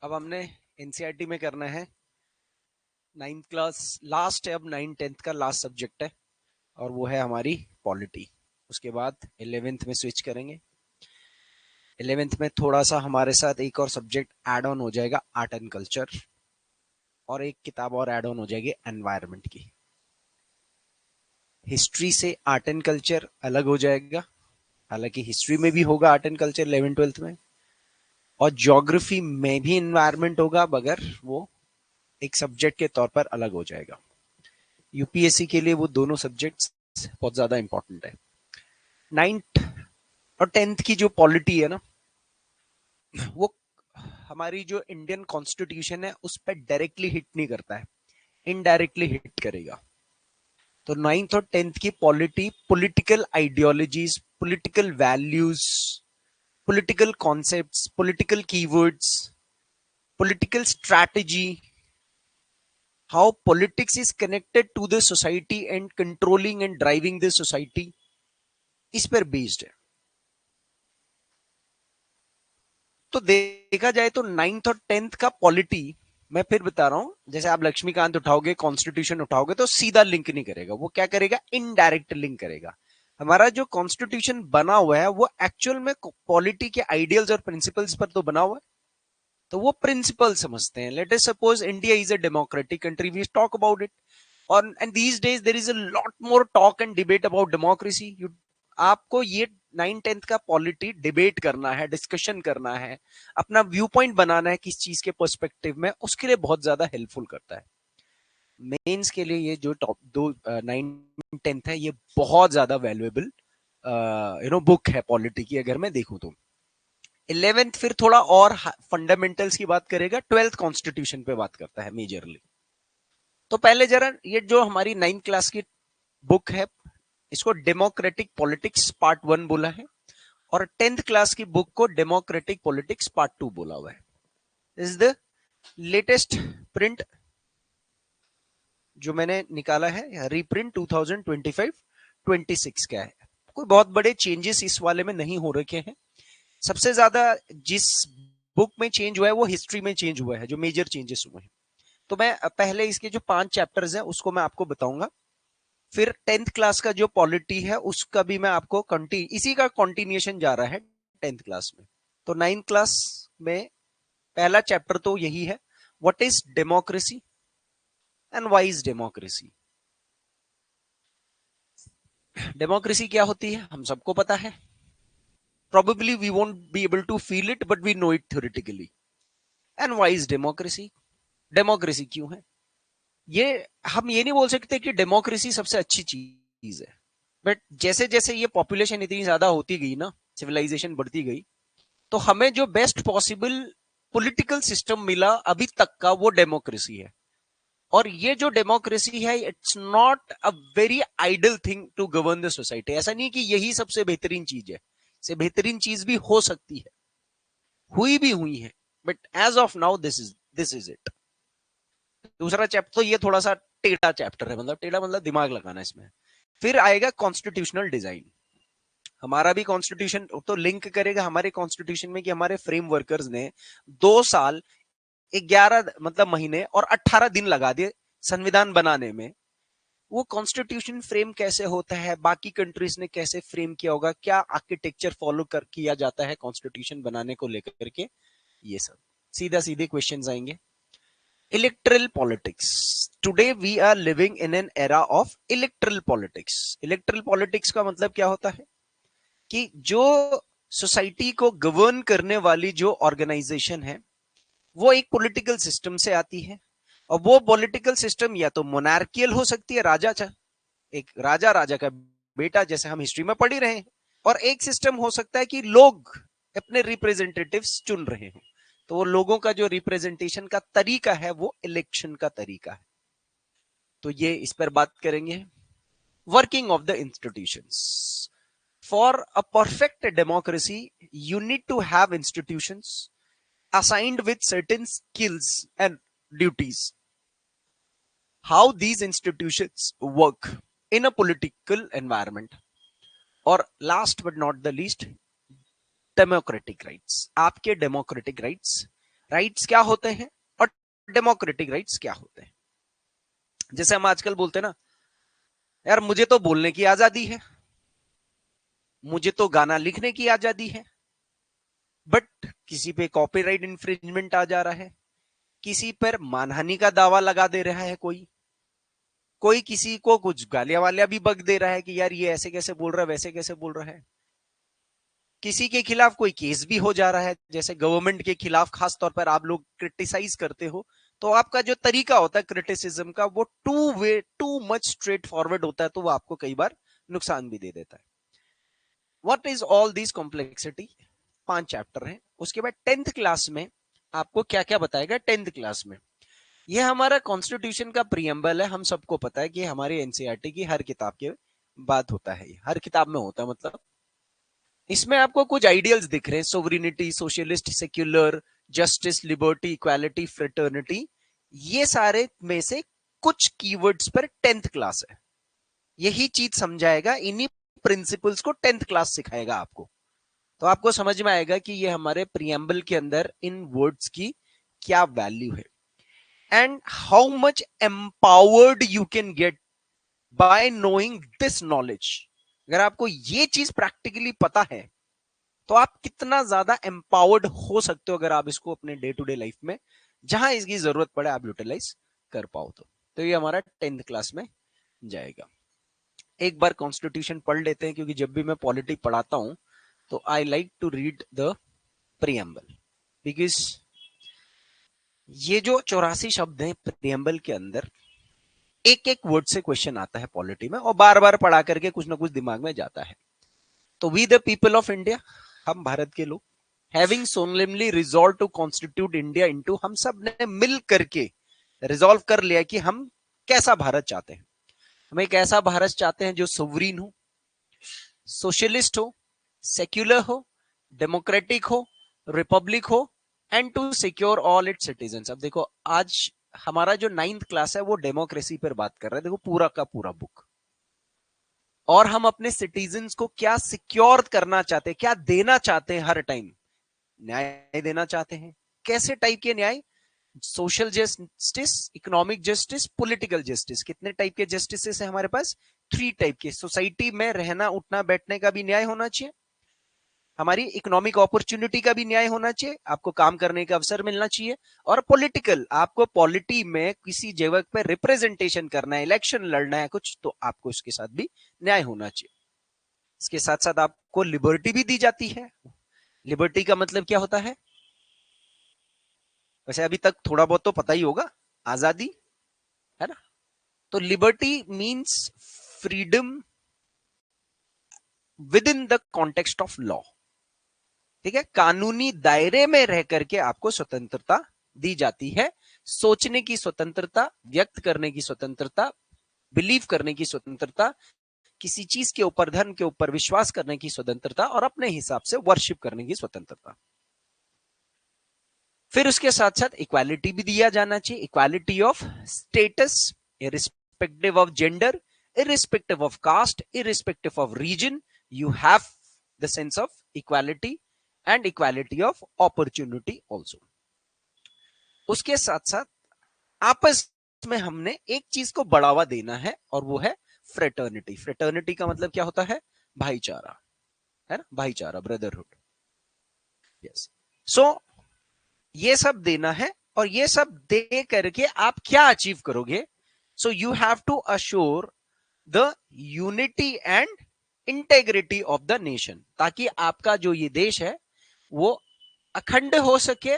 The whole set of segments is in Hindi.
अब हमने एनसीईआरटी में करना है 9th क्लास लास्ट है। अब 9th 10th का लास्ट सब्जेक्ट है और वो है हमारी पॉलिटी। उसके बाद 11th में स्विच करेंगे। 11th में थोड़ा सा हमारे साथ एक और सब्जेक्ट ऐड ऑन हो जाएगा, आर्ट एंड कल्चर, और एक किताब और ऐड ऑन हो जाएगी एनवायरनमेंट की। हिस्ट्री से आर्ट एंड कल्चर अलग हो जाएगा, हालांकि हिस्ट्री में भी होगा art and culture 11th 12th में, और ज्योग्राफी में भी एनवायरनमेंट होगा मगर वो एक सब्जेक्ट के तौर पर अलग हो जाएगा। यूपीएससी के लिए वो दोनों सब्जेक्ट्स बहुत ज्यादा इंपॉर्टेंट है। 9th और 10th की जो पॉलिटी है ना, वो हमारी जो इंडियन कॉन्स्टिट्यूशन है उस पर डायरेक्टली हिट नहीं करता है, इनडायरेक्टली हिट करेगा। तो 9th और 10th की polity political ideologies, political values, political concepts, political keywords, political strategy, how politics is connected to the society and controlling and driving the society, इस पर बेस्ड है। तो देखा जाए तो 9th और 10th का पॉलिटी, मैं फिर बता रहा हूं, जैसे आप लक्ष्मीकांत उठाओगे, कॉन्स्टिट्यूशन उठाओगे तो सीधा लिंक नहीं करेगा, वो क्या करेगा, इनडायरेक्ट लिंक करेगा। हमारा जो कॉन्स्टिट्यूशन बना हुआ है वो एक्चुअल में पॉलिटी के आइडियल्स और प्रिंसिपल्स पर तो बना हुआ है, तो वो प्रिंसिपल समझते हैं। Let us suppose India is a democratic country, we talk about it, और and these days there is a lot more talk and debate about democracy. आपको ये 9th 10th का पॉलिटी डिबेट करना है, डिस्कशन करना है, अपना व्यू पॉइंट बनाना है किस चीज के पर्सपेक्टिव में, उसके लिए बहुत ज्यादा हेल्पफुल करता है। मेंस के लिए ये जो टॉप दो 9th 10th है, ये बहुत ज्यादा वैल्यूएबल बुक है पॉलिटी की, अगर मैं देखूं तो। 11th फिर थोड़ा और फंडामेंटल्स की बात करेगा, 12th कॉन्स्टिट्यूशन पे बात करता है मेजरली। तो पहले जरा ये जो हमारी 9th क्लास की बुक है, इसको डेमोक्रेटिक पॉलिटिक्स पार्ट 1 बोला है, और 10th क्लास की बुक को डेमोक्रेटिक पॉलिटिक्स पार्ट 2 बोला हुआ है। This is the latest print जो मैंने निकाला है, रीप्रिंट 2025-26 का है। कोई बहुत बड़े चेंजेस इस वाले में नहीं हो रखे हैं। सबसे ज्यादा जिस बुक में चेंज हुआ है वो हिस्ट्री में चेंज हुआ है, जो मेजर चेंजेस हुए हैं। तो मैं पहले इसके जो 5 चैप्टर्स हैं उसको मैं आपको बताऊंगा, फिर 10th क्लास का जो पॉलिटी है उसका भी मैं आपको इसी का कंटिन्यूएशन जा रहा है 10th क्लास में। तो 9th क्लास में पहला चैप्टर तो यही है, what is democracy and why is democracy. Democracy क्या होती है हम सबको पता है, probably we won't be able to feel it but we know it theoretically. And why is democracy, democracy क्यों है। ये हम ये नहीं बोल सकते कि डेमोक्रेसी सबसे अच्छी चीज है, बट जैसे जैसे ये पॉपुलेशन इतनी ज्यादा होती गई ना, सिविलाइजेशन बढ़ती गई, तो हमें जो बेस्ट पॉसिबल पॉलिटिकल सिस्टम मिला अभी तक का वो डेमोक्रेसी है। और ये जो डेमोक्रेसी है, it's not a very ideal thing to govern the society. ऐसा नहीं कि यही सबसे बेहतरीन चीज है, से बेहतरीन चीज भी हो सकती है, हुई भी हुई है, but as of now this is it. दूसरा चैप्टर तो ये थोड़ा सा टेढ़ा चैप्टर है, मतलब टेढ़ा मतलब दिमाग लगाना इसमें। फिर आएगा कॉन्स्टिट्यूशनल डिजाइन। हमारा भी कॉन्स्टिट्यूशन तो लिंक करेगा हमारे कॉन्स्टिट्यूशन में कि हमारे फ्रेम वर्कर्स ने 2 साल 11 मतलब महीने और 18 दिन लगा दिए संविधान बनाने में। वो कॉन्स्टिट्यूशन फ्रेम कैसे होता है, बाकी कंट्रीज ने कैसे फ्रेम किया होगा, क्या आर्किटेक्चर फॉलो कर किया जाता है कॉन्स्टिट्यूशन बनाने को लेकर के, ये सब सीधा सीधे क्वेश्चंस आएंगे। Electoral politics, today we are living in an era of electoral politics. Electoral politics का मतलब क्या होता है कि जो सोसाइटी को गवर्न करने वाली जो ऑर्गेनाइजेशन है वो एक पॉलिटिकल सिस्टम से आती है, और वो पॉलिटिकल सिस्टम या तो मोनार्कियल हो सकती है, राजा एक राजा, राजा का बेटा, जैसे हम हिस्ट्री में पढ़ ही रहे हैं, और एक सिस्टम हो सकता है कि लोग अपने रिप्रेजेंटेटिव्स चुन रहे हो। तो वो लोगों का जो रिप्रेजेंटेशन का तरीका है वो इलेक्शन का तरीका है। तो ये इस पर बात करेंगे। Working of the institutions, for a perfect democracy you need to have institutions assigned with certain skills and duties. How these institutions work in a political environment. और last but not the least, democratic rights, आपके democratic rights, राइट्स क्या होते हैं और डेमोक्रेटिक राइट्स क्या होते हैं। जैसे हम आजकल बोलते हैं ना, यार मुझे तो बोलने की आजादी है, मुझे तो गाना लिखने की आजादी है, बट किसी पे कॉपीराइट इंफ्रिंजमेंट आ जा रहा है, किसी पर मानहानि का दावा लगा दे रहा है, कोई कोई किसी को कुछ गालियां वालियां भी बक दे रहा है कि यार ये ऐसे कैसे बोल रहा है, वैसे कैसे बोल रहा है, किसी के खिलाफ कोई केस भी हो जा रहा है। जैसे गवर्नमेंट के खिलाफ खास तौर पर आप लोग क्रिटिसाइज करते हो, तो आपका जो तरीका होता है क्रिटिसिज्म का, वो टू मच स्ट्रेट फॉरवर्ड होता है, तो वो आपको कई बार नुकसान भी दे देता है। What is all this complexity? 5 chapter हैं। उसके बाद 10th क्लास में आपको क्या क्या बताएगा? 10th क्लास में ये हमारा कॉन्स्टिट्यूशन का प्रीएम्बल है। हम सबको पता है कि हमारी एनसीईआरटी की हर किताब के बात होता है, हर किताब में होता है। मतलब इसमें आपको कुछ आइडियल्स दिख रहे हैं, सोवरिनिटी, socialist, secular, justice, liberty, equality, fraternity. ये सारे में से कुछ कीवर्ड्स पर 10th क्लास है, यही चीज समझाएगा, इन्हीं प्रिंसिपल्स को 10th क्लास सिखाएगा आपको। तो आपको समझ में आएगा कि ये हमारे प्रीएम्बल के अंदर इन वर्ड्स की क्या वैल्यू है and how much empowered you can get bye knowing this knowledge. अगर आपको ये चीज प्रैक्टिकली पता है तो आप कितना ज्यादा एम्पावर्ड हो सकते हो, अगर आप इसको अपने डे टू डे लाइफ में जहां इसकी जरूरत पड़े आप यूटिलाइज कर पाओ। तो ये हमारा 10th क्लास में जाएगा। एक बार कॉन्स्टिट्यूशन पढ़ लेते हैं, क्योंकि जब भी मैं पॉलिटी पढ़ाता हूं तो I like to read the preamble, because ये जो 84 शब्द हैं प्रीएम्बल के अंदर, एक एक वर्ड से क्वेश्चन आता है पॉलिटी में, और बार बार पढ़ा करके कुछ ना कुछ दिमाग में जाता है। तो we the people of India, हम भारत के लोग, having solemnly resolved to constitute India into, हम सब ने मिल करके रिजॉल्व कर लिया कि हम कैसा भारत चाहते हैं। हम एक ऐसा भारत चाहते हैं जो सोवरीन हो, सोशलिस्ट हो, सेक्युलर हो, डेमोक्रेटिक हो, रिपब्लिक हो, and to secure all its citizen. अब देखो आज हमारा जो 9th क्लास है वो डेमोक्रेसी पर बात कर रहा है, देखो पूरा का पूरा बुक। और हम अपने सिटीजन्स को क्या सिक्योर करना चाहते हैं, क्या देना चाहते हैं? हर टाइम न्याय देना चाहते हैं। कैसे टाइप के न्याय? Social justice, economic justice, political justice. कितने टाइप के जस्टिस है हमारे पास? 3 टाइप के। सोसाइटी में रहना, उठना, बैठने का भी न्याय होना चाहिए, हमारी इकोनॉमिक अपॉर्चुनिटी का भी न्याय होना चाहिए, आपको काम करने का अवसर मिलना चाहिए, और पॉलिटिकल, आपको पॉलिटी में किसी जगह पे रिप्रेजेंटेशन करना है, इलेक्शन लड़ना है कुछ, तो आपको इसके साथ भी न्याय होना चाहिए। इसके साथ साथ आपको लिबर्टी भी दी जाती है। लिबर्टी का मतलब क्या होता है? वैसे अभी तक थोड़ा बहुत तो पता ही होगा, आजादी है ना। तो liberty means freedom with in the context of law. ठीक है, कानूनी दायरे में रह करके आपको स्वतंत्रता दी जाती है। सोचने की स्वतंत्रता, व्यक्त करने की स्वतंत्रता, बिलीव करने की स्वतंत्रता, किसी चीज के ऊपर, धर्म के ऊपर विश्वास करने की स्वतंत्रता, और अपने हिसाब से वर्शिप करने की स्वतंत्रता। फिर उसके साथ साथ इक्वालिटी भी दिया जाना चाहिए, equality of status, irrespective of gender, irrespective of caste, irrespective of region, you have the sense of equality and equality of opportunity also. उसके साथ साथ आपस में हमने एक चीज को बढ़ावा देना है, और वो है फ्रेटर्निटी। फ्रेटर्निटी का मतलब क्या होता है? भाईचारा, है ना, भाईचारा, ब्रदरहुड। यस। सो ये सब देना है, और ये सब दे करके आप क्या अचीव करोगे? So you have to assure the unity and integrity of the nation, ताकि आपका जो ये देश है वो अखंड हो सके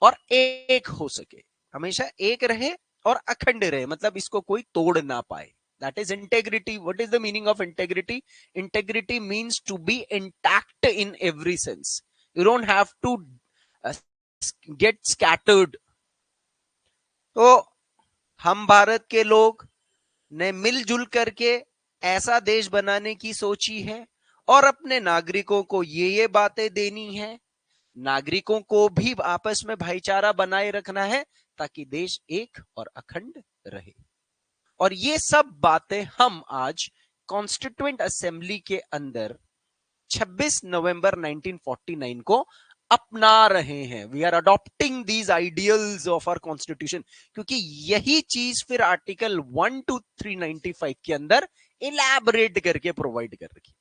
और एक हो सके, हमेशा एक रहे और अखंड रहे, मतलब इसको कोई तोड़ ना पाए। That is integrity. What is the meaning of integrity? Integrity means to be intact in every sense. You don't have to get scattered. तो हम भारत के लोग ने मिलजुल करके ऐसा देश बनाने की सोची है, और अपने नागरिकों को ये बातें देनी है, नागरिकों को भी आपस में भाईचारा बनाए रखना है, ताकि देश एक और अखंड रहे। और ये सब बातें हम आज कॉन्स्टिट्यूएंट असेंबली के अंदर 26 नवंबर 1949 को अपना रहे हैं, we are adopting these ideals of our constitution, क्योंकि यही चीज फिर आर्टिकल 1 to 395 के अंदर इलैबोरेट करके प्रोवाइड कर रखी।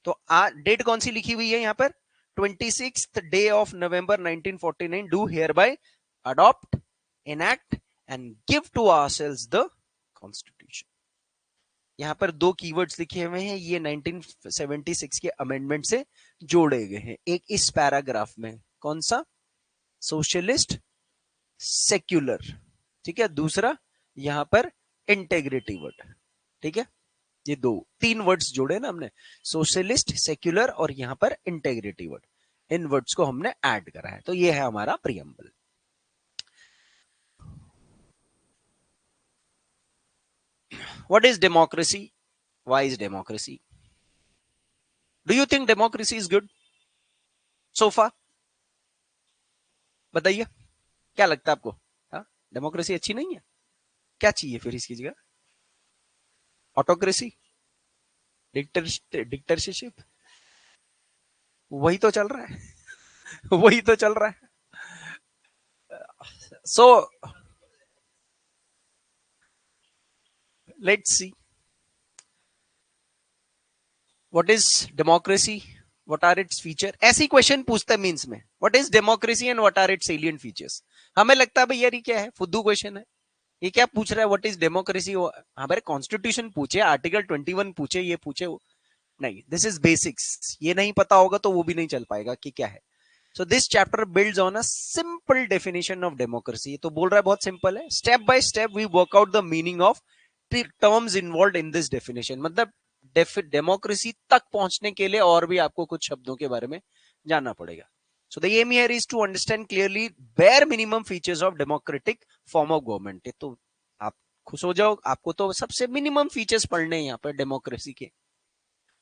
तो डेट कौन सी लिखी हुई है यहां पर? 26th day of November 1949 do hereby adopt, enact and give to ourselves the constitution। यहां पर दो कीवर्ड्स लिखे हुए हैं, ये 1976 के अमेंडमेंट से जोड़े गए हैं। एक इस पैराग्राफ में, कौन सा? सोशलिस्ट सेक्युलर, ठीक है। दूसरा यहां पर इंटेग्रिटी वर्ड, ठीक है। ये दो तीन वर्ड्स जोड़े ना हमने, सोशलिस्ट, सेक्युलर और यहां पर इंटेग्रिटी वर्ड, इन वर्ड्स को हमने ऐड करा है। तो ये है हमारा preamble. What is democracy? Why is democracy? Do you think democracy is good so far? बताइए, क्या लगता है आपको? हाँ, डेमोक्रेसी अच्छी नहीं है? क्या चाहिए फिर इसकी जगह? ऑटोक्रेसी, डिक्टेटरशिप, वही तो चल रहा है वही तो चल रहा है। So let's see what is democracy, what are its feature. ऐसी क्वेश्चन पूछता है मींस में, what is democracy and what are its salient features. हमें लगता है भाई यार ये क्या है, फुद्दू क्वेश्चन है, ये क्या पूछ रहा है व्हाट इज डेमोक्रेसी। हमारे कॉन्स्टिट्यूशन पूछे, आर्टिकल 21 पूछे, ये पूछे नहीं, दिस इज बेसिक्स। ये नहीं पता होगा तो वो भी नहीं चल पाएगा कि क्या है। So this chapter builds on a simple definition of democracy. तो बोल रहा है बहुत सिंपल है, step by step we work out the meaning of terms involve in this definition. मतलब डेमोक्रेसी तक पहुंचने के लिए और भी आपको कुछ शब्दों के बारे में जानना पड़ेगा। So the aim here is to understand clearly bare minimum features of democratic form of government। तो आप खुश हो जाओ, आपको तो सबसे मिनिमम फीचर्स पढ़ने हैं यहाँ पर डेमोक्रेसी के।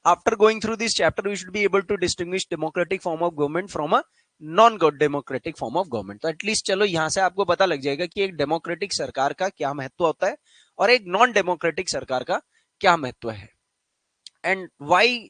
After going through this chapter, we should be able to distinguish democratic form of government from a non democratic form of government. तो एटलीस्ट चलो यहां से आपको पता लग जाएगा कि एक डेमोक्रेटिक सरकार का क्या महत्व होता है और एक नॉन डेमोक्रेटिक सरकार का क्या महत्व है। And why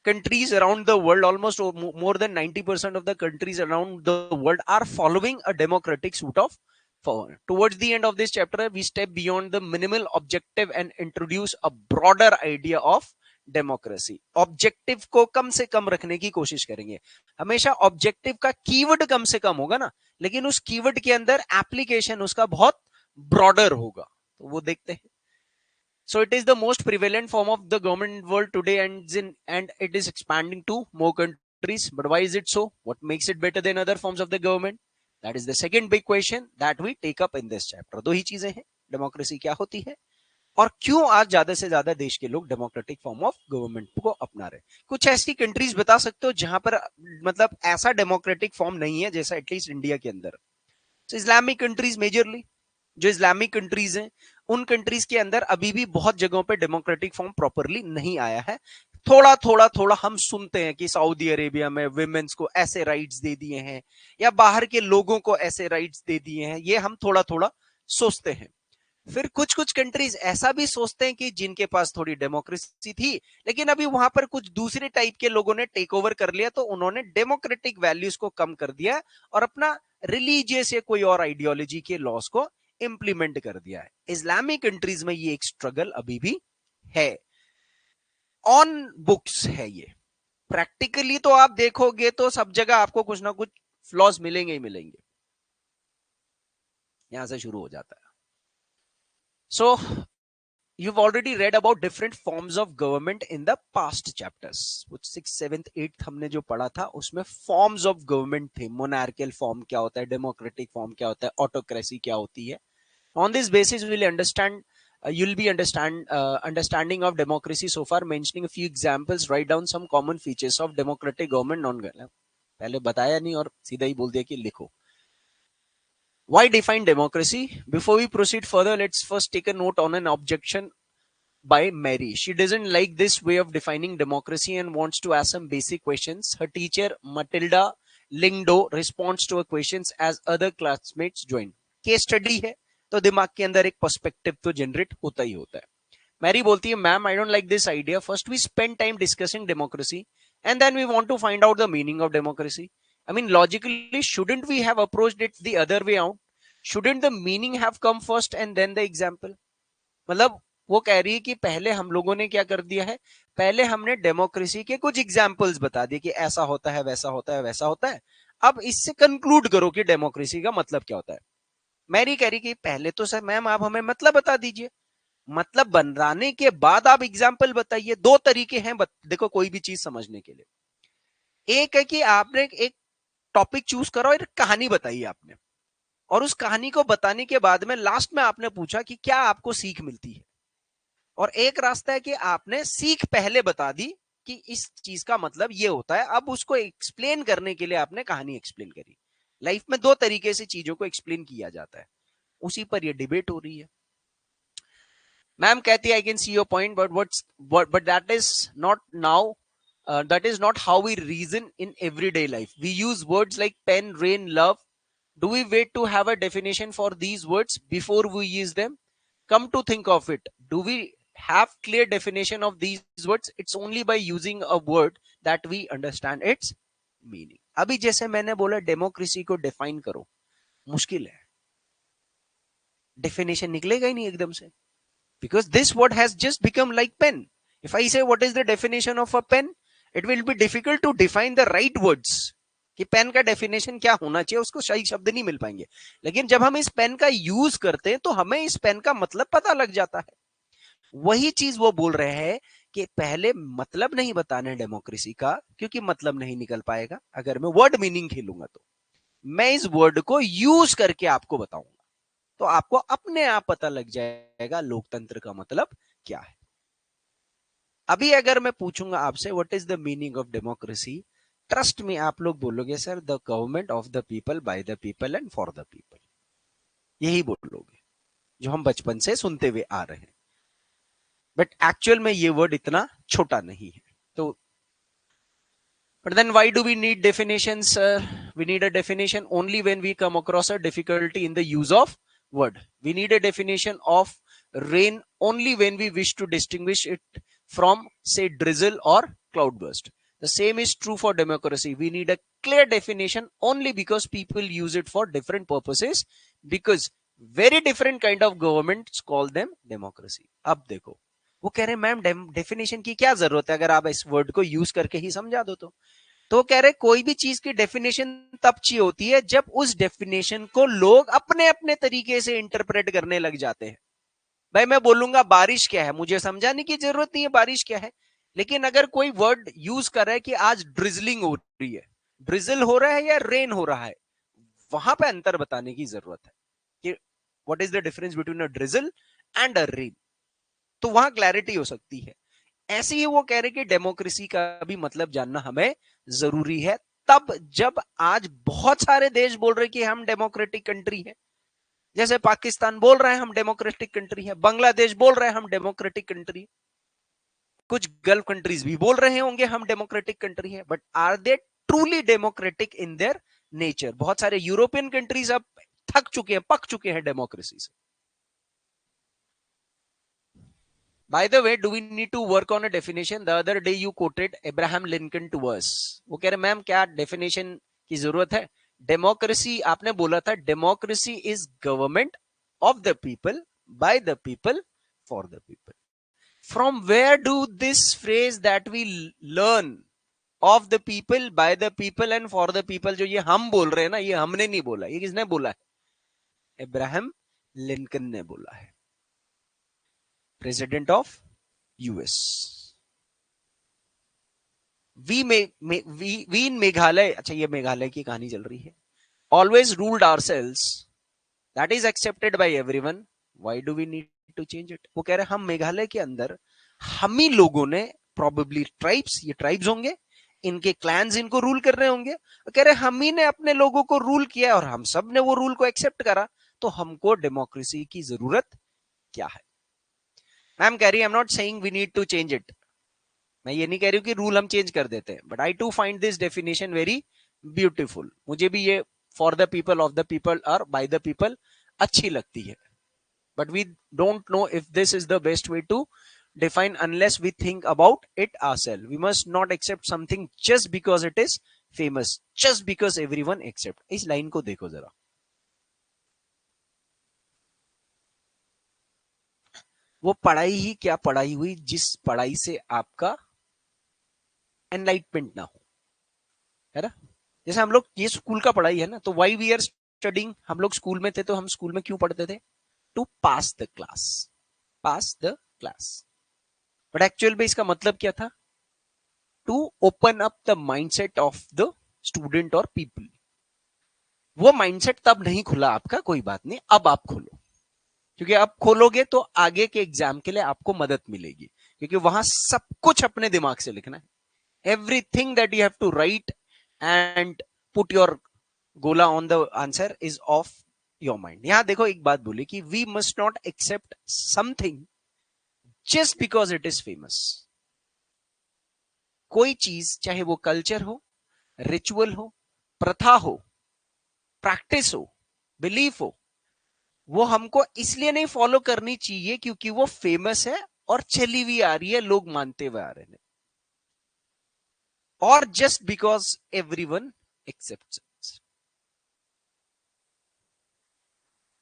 countries around the world, almost more than 90% of the countries around the world are following a democratic suit of power. Towards the end of this chapter, we step beyond the minimal objective and introduce a broader idea of democracy. Objective को कम से कम रखने की कोशिश करेंगे। हमेशा ऑब्जेक्टिव का कीवर्ड कम से कम होगा ना, लेकिन उस कीवर्ड के अंदर एप्लीकेशन उसका बहुत ब्रॉडर होगा। तो वो देखते हैं। So it is the most prevalent form of the government world today, and it is expanding to more countries. But why is it so? What makes it better than other forms of the government? That is the second big question that we take up in this chapter. दो ही चीजें हैं, डेमोक्रेसी क्या होती है और क्यों आज ज्यादा से ज्यादा देश के लोग डेमोक्रेटिक फॉर्म ऑफ गवर्नमेंट को अपना रहे। कुछ ऐसी कंट्रीज बता सकते हो जहां पर मतलब ऐसा डेमोक्रेटिक फॉर्म नहीं है जैसा एटलीस्ट इंडिया के अंदर। इस्लामिक कंट्रीज मेजरली, जो इस्लामिक कंट्रीज हैं उन कंट्रीज के अंदर अभी भी बहुत जगहों पे डेमोक्रेटिक फॉर्म प्रॉपरली नहीं आया है। थोड़ा थोड़ा थोड़ा हम सुनते हैं कि सऊदी अरेबिया में विमेन्स को ऐसे राइट्स दे दिए हैं या बाहर के लोगों को ऐसे राइट्स दे दिए हैं, ये हम थोड़ा थोड़ा सोचते हैं। फिर कुछ कुछ कंट्रीज ऐसा भी सोचते हैं कि जिनके पास थोड़ी डेमोक्रेसी थी लेकिन अभी वहां पर कुछ दूसरे टाइप के लोगों ने टेक ओवर कर लिया, तो उन्होंने डेमोक्रेटिक वैल्यूज को कम कर दिया और अपना रिलीजियस या कोई और आइडियोलॉजी के लॉस को इंप्लीमेंट कर दिया है। इस्लामिक कंट्रीज में ये एक स्ट्रगल अभी भी है, ऑन बुक्स है ये। प्रैक्टिकली तो आप देखोगे तो सब जगह आपको कुछ ना कुछ फ्लॉज मिलेंगे ही मिलेंगे। यहां से शुरू हो जाता है। सो you've already read about different forms of government in the past chapters, which 6th 7th 8th हमने जो पढ़ा था उसमें forms of government थे। monarchical form क्या होता है, democratic form क्या होता है, autocracy क्या होती है। On this basis we'll understand you'll be understanding of democracy so far, mentioning a few examples, write down some common features of democratic government non पहले बताया नहीं और सीधा ही बोल दिया कि लिखो। Why define democracy? Before we proceed further, let's first take a note on an objection by Mary. She doesn't like this way of defining democracy and wants to ask some basic questions. Her teacher Matilda Lingdo responds to her questions as other classmates join. Case study है तो दिमाग के अंदर एक पर्सपेक्टिव तो जनरेट होता ही होता है। मैरी बोलती है, ma'am I don't like this idea. First we spend time discussing democracy and then we want to find out the meaning of democracy I mean, logically, shouldn't we have approached it the other way out? Shouldn't the meaning have come first and then the example? मतलब वो कह रही है कि पहले हम लोगों ने क्या कर दिया है, पहले हमने डेमोक्रेसी के कुछ एग्जाम्पल्स बता दिए कि ऐसा होता है, वैसा होता है, वैसा होता है, अब इससे कंक्लूड करो कि डेमोक्रेसी का मतलब क्या होता है। मैरी कह रही कि पहले तो सर मैम आप हमें मतलब बता दीजिए, मतलब बनाने के बाद आप एग्जाम्पल बताइए। दो तरीके हैं देखो कोई भी चीज समझने के लिए। एक है कि आपने एक टॉपिक चूज करा और कहानी बताई आपने, और उस कहानी को बताने के बाद में लास्ट में आपने पूछा कि क्या आपको सीख मिलती है। और एक रास्ता है कि आपने सीख पहले बता दी कि इस चीज का मतलब ये होता है, अब उसको एक्सप्लेन करने के लिए आपने कहानी एक्सप्लेन करी। लाइफ में दो तरीके से चीजों को एक्सप्लेन किया जाता है, उसी पर ये डिबेट हो रही है। मैम कहती है I can see your point but that is not now, that is not how we reason in everyday life. We use words like pen, rain, love. Do we wait to have a definition for these words before we use them? Come to think of it, do we have clear definition of these words? It's only by using a word that we understand its meaning. अभी जैसे मैंने बोला डेमोक्रेसी को डिफाइन करो, मुश्किल है, डेफिनेशन निकलेगा ही नहीं एकदम से, because this word has just become like pen. If I say what is the definition of a pen, it will be difficult to define the right words कि पेन का डेफिनेशन क्या होना चाहिए, उसको सही शब्द नहीं मिल पाएंगे। लेकिन जब हम इस पेन का यूज करते हैं तो हमें इस पेन का मतलब पता लग जाता है। वही चीज वो बोल रहे हैं कि पहले मतलब नहीं बताना है डेमोक्रेसी का, क्योंकि मतलब नहीं निकल पाएगा अगर मैं वर्ड मीनिंग खेलूंगा। तो मैं इस वर्ड को यूज करके आपको बताऊंगा, तो आपको अपने आप पता लग जाएगा लोकतंत्र का मतलब क्या है। अभी अगर मैं पूछूंगा आपसे what is the meaning of democracy, trust में आप लोग बोलोगे sir the government of the people, by the people and for the people, यही बोलोगे जो हम बचपन से सुनते हुए आ रहे हैं। बट एक्चुअल में ये वर्ड इतना छोटा नहीं है। तो but then why do we need definitions? We need a definition only when we come across a difficulty in the use of word. We need a definition of rain only when we wish to distinguish it from, say, drizzle or cloudburst. The same is true for democracy. We need a clear definition only because people use it for different purposes, because very different kind of governments call them democracy. अब देखो वो कह रहे मैम डेफिनेशन की क्या जरूरत है अगर आप इस वर्ड को यूज करके ही समझा दो। तो कह रहे कोई भी चीज की डेफिनेशन तब चाहिए होती है जब उस डेफिनेशन को लोग अपने अपने तरीके से इंटरप्रेट करने लग जाते हैं। भाई मैं बोलूंगा बारिश क्या है, मुझे समझाने की जरूरत नहीं है बारिश क्या है, लेकिन अगर कोई वर्ड यूज कर रहा है कि आज ड्रिजलिंग हो रही है, ड्रिजल हो रहा है या रेन हो रहा है, वहां पे अंतर बताने की जरूरत है कि what is the difference between a drizzle and a rain, तो वहां क्लैरिटी हो सकती है। ऐसे ही वो कह रहे कि डेमोक्रेसी का भी मतलब जानना हमें जरूरी है, तब जब आज बहुत सारे देश बोल रहे कि हम डेमोक्रेटिक कंट्री है, जैसे पाकिस्तान बोल रहे हैं हम डेमोक्रेटिक कंट्री है, बांग्लादेश बोल रहे हैं हम डेमोक्रेटिक कंट्री, कुछ गल्फ कंट्रीज भी बोल रहे होंगे हम डेमोक्रेटिक कंट्री है, but are they truly democratic in their nature? बहुत सारे यूरोपियन कंट्रीज अब थक चुके हैं, पक चुके हैं डेमोक्रेसी से। By the way, do we need to work on a definition? The other day you quoted Abraham Lincoln to us. वो कह रहे मैम क्या डेफिनेशन की जरूरत है? डेमोक्रेसी आपने बोला था, democracy is government of the people, by the people, for the people. From where do this phrase that we learn of the people, by the people and for the people, जो ये हम बोल रहे हैं ना, ये हमने नहीं बोला, ये किसने बोला है? अब्राहम लिंकन ने बोला है, president of US. We in Meghalaya, अच्छा ये मेघालय की कहानी चल रही है, always ruled ourselves, that is accepted by everyone, why do we need to change it? वो कह रहे हम मेघालय के अंदर हम ही लोगों ने, प्रोबेबली ट्राइब्स, ये ट्राइब्स होंगे, इनके क्लैंस इनको रूल कर रहे होंगे, कह रहे हम ही ने अपने लोगों को रूल किया और हम सब ने वो रूल को एक्सेप्ट करा, तो हमको डेमोक्रेसी की जरूरत क्या है? मैम कह रही I am not saying we need to change it, मैं ये नहीं कह रही हूँ कि रूल हम चेंज कर देते हैं, but I to find this definition very beautiful. मुझे भी ये for the people, of the people और बाय द पीपल अच्छी लगती है, but we don't know if this is the best way to define unless we think about it ourselves. We must not accept something just because it is famous just because everyone accept. इस लाइन को देखो जरा, वो पढ़ाई ही क्या पढ़ाई हुई जिस पढ़ाई से आपका एनलाइटमेंट ना हो, है ना। जैसे हम लोग, ये स्कूल का पढ़ाई है ना, तो वाई वी आर स्टडिंग, हम लोग स्कूल में थे तो हम स्कूल में क्यों पढ़ते थे? To pass the class, pass the class. But actual में इसका मतलब क्या था? To open up the mindset of the student और पीपल। वो माइंडसेट तब नहीं खुला आपका, कोई बात नहीं, अब आप खोलो, क्योंकि अब खोलोगे तो आगे के एग्जाम के लिए आपको मदद मिलेगी, क्योंकि वहां सब कुछ अपने दिमाग से लिखना है। Everything that you have to write and put your गोला on the answer is of your mind. यहां देखो एक बात बोली कि we must not accept something just because it is famous. कोई चीज, चाहे वो कल्चर हो, रिचुअल हो, प्रथा हो, प्रैक्टिस हो, बिलीफ हो, वो हमको इसलिए नहीं फॉलो करनी चाहिए क्योंकि वो फेमस है और चली हुई आ रही है, लोग मानते हुए आ रहे हैं, और just because everyone accepts it.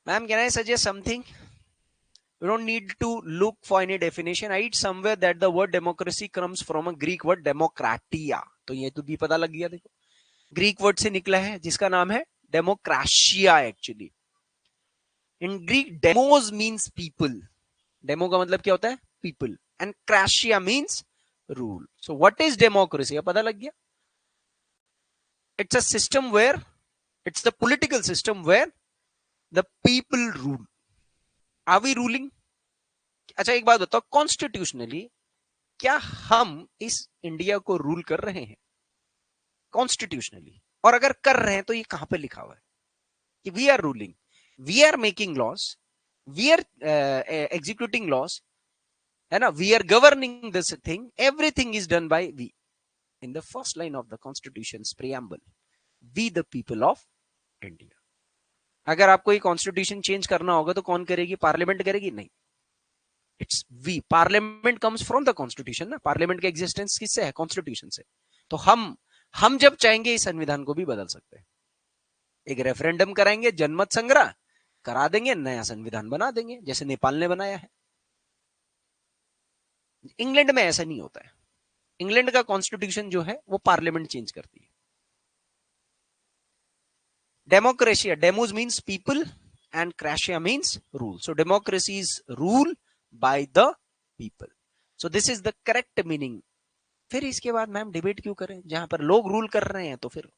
Ma'am, can I suggest something? You don't need to look for any definition. I read somewhere that the word democracy comes from a Greek word demokratia. तो ये तो भी पता लग गया, देखो ग्रीक वर्ड से निकला है जिसका नाम है demokratia actually. In Greek demos means people, demo का मतलब क्या होता है? People, and kratia means rule. So what is democracy? पता लग गया। It's a system where, it's the political system where the people rule. Are we ruling? अच्छा एक बात बताओ, कॉन्स्टिट्यूशनली क्या हम इस इंडिया को रूल कर रहे हैं कॉन्स्टिट्यूशनली? और अगर कर रहे हैं तो ये कहां पे लिखा हुआ है कि we are ruling, we are making laws, we are executing laws, है ना, we are governing this thing, everything is done by we. In the first line of the constitution preamble, we the people of India. अगर आपको ये कॉन्स्टिट्यूशन चेंज करना होगा तो कौन करेगी? पार्लियामेंट करेगी? नहीं, it's we. Parliament comes from the constitution ना, पार्लियामेंट का एग्जिस्टेंस किससे है? कॉन्स्टिट्यूशन से। तो हम जब चाहेंगे इस संविधान को भी बदल सकते हैं। एक रेफरेंडम कराएंगे, जनमत संग्रह करा देंगे, नया संविधान बना देंगे, जैसे नेपाल ने बनाया है। इंग्लैंड में ऐसा नहीं होता है। इंग्लैंड का कॉन्स्टिट्यूशन जो है वो पार्लियामेंट चेंज करती है। Demokratia, demos means people and kratia means rule. So democracy is rule by the people. So this is the correct meaning. फिर इसके बाद मैम डिबेट क्यों करें जहां पर लोग रूल कर रहे हैं? तो फिर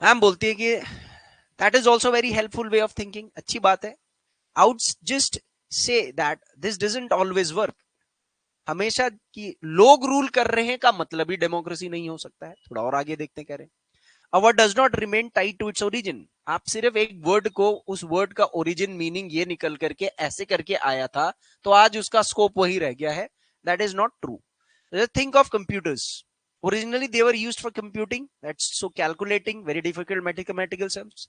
मैम बोलती है कि that is also very helpful way of thinking. अच्छी बात है। Out just say that this doesn't always work. हमेशा कि लोग रूल कर रहे हैं का मतलब ही डेमोक्रेसी नहीं हो सकता है। थोड़ा और आगे देखते हैं, कह रहे हैं A word does not remain tied to its origin. आप सिर्फ एक वर्ड को, उस वर्ड का ओरिजिन मीनिंग ये निकल करके ऐसे करके आया था तो आज उसका स्कोप वही रह गया है। That is not true. Think of computers. Originally they were used for computing, that's so calculating very difficult mathematical sums.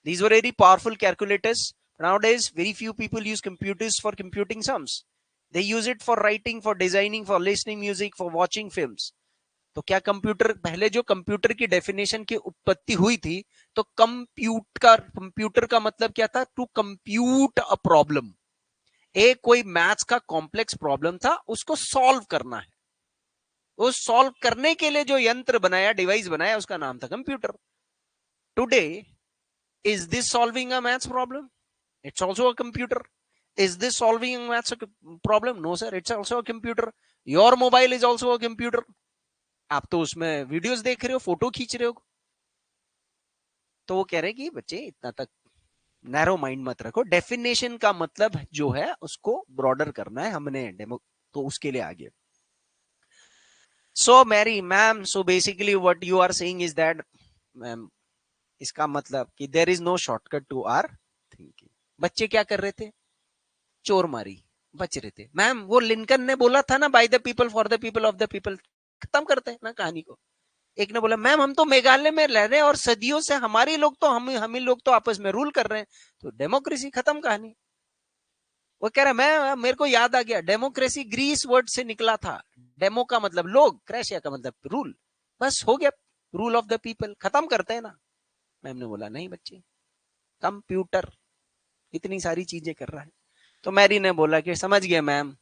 These were very powerful calculators. Nowadays very few people use computers for computing sums. They use it for writing, for designing, for listening music, for watching films. तो क्या कंप्यूटर, पहले जो कंप्यूटर की डेफिनेशन की उत्पत्ति हुई थी, तो कंप्यूटर का मतलब क्या था? To compute a problem. एक कोई मैथ्स का कॉम्प्लेक्स प्रॉब्लम था, उसको सॉल्व करना है। वो सॉल्व करने के लिए जो यंत्र बनाया, डिवाइस बनाया, उसका नाम था computer. Today is this solving a maths problem? It's also a computer. Is this solving a maths problem? No sir, it's also a computer. Your mobile is also a computer. आप तो उसमें वीडियोस देख रहे हो, फोटो खींच रहे हो। तो वो कह रहे हैं कि बच्चे इतना तक नैरो माइंड मत रखो, डेफिनेशन का मतलब जो है उसको ब्रॉडर करना है हमने, डेमो तो उसके लिए आगे। So Mary ma'am, so basically what you are saying is that, ma'am इसका मतलब कि there is no shortcut to our thinking. बच्चे क्या कर रहे थे? चोर मारी बच रहे थे। मैम वो लिंकन ने बोला था ना, bye the people for the people of the people. खत्म करते हैं ना कहानी को। एक ने बोला मैम हम तो मेघालय में रह रहे हैं और सदियों से हमारे लोग तो हम ही लोग तो आपस में रूल कर रहे हैं, तो डेमोक्रेसी, खत्म कहानी। वो कह रहा मैं, मेरे को याद आ गया, डेमोक्रेसी ग्रीस वर्ड से निकला था। डेमो का मतलब लोग, क्रेशिया का मतलब रूल। बस हो गया, रूल ऑफ द पीपल, खत्म करते हैं ना। मैम ने बोला नहीं बच्चे, कंप्यूटर इतनी सारी चीजें कर रहा है। तो मैरी ने बोला कि समझ गया मैम,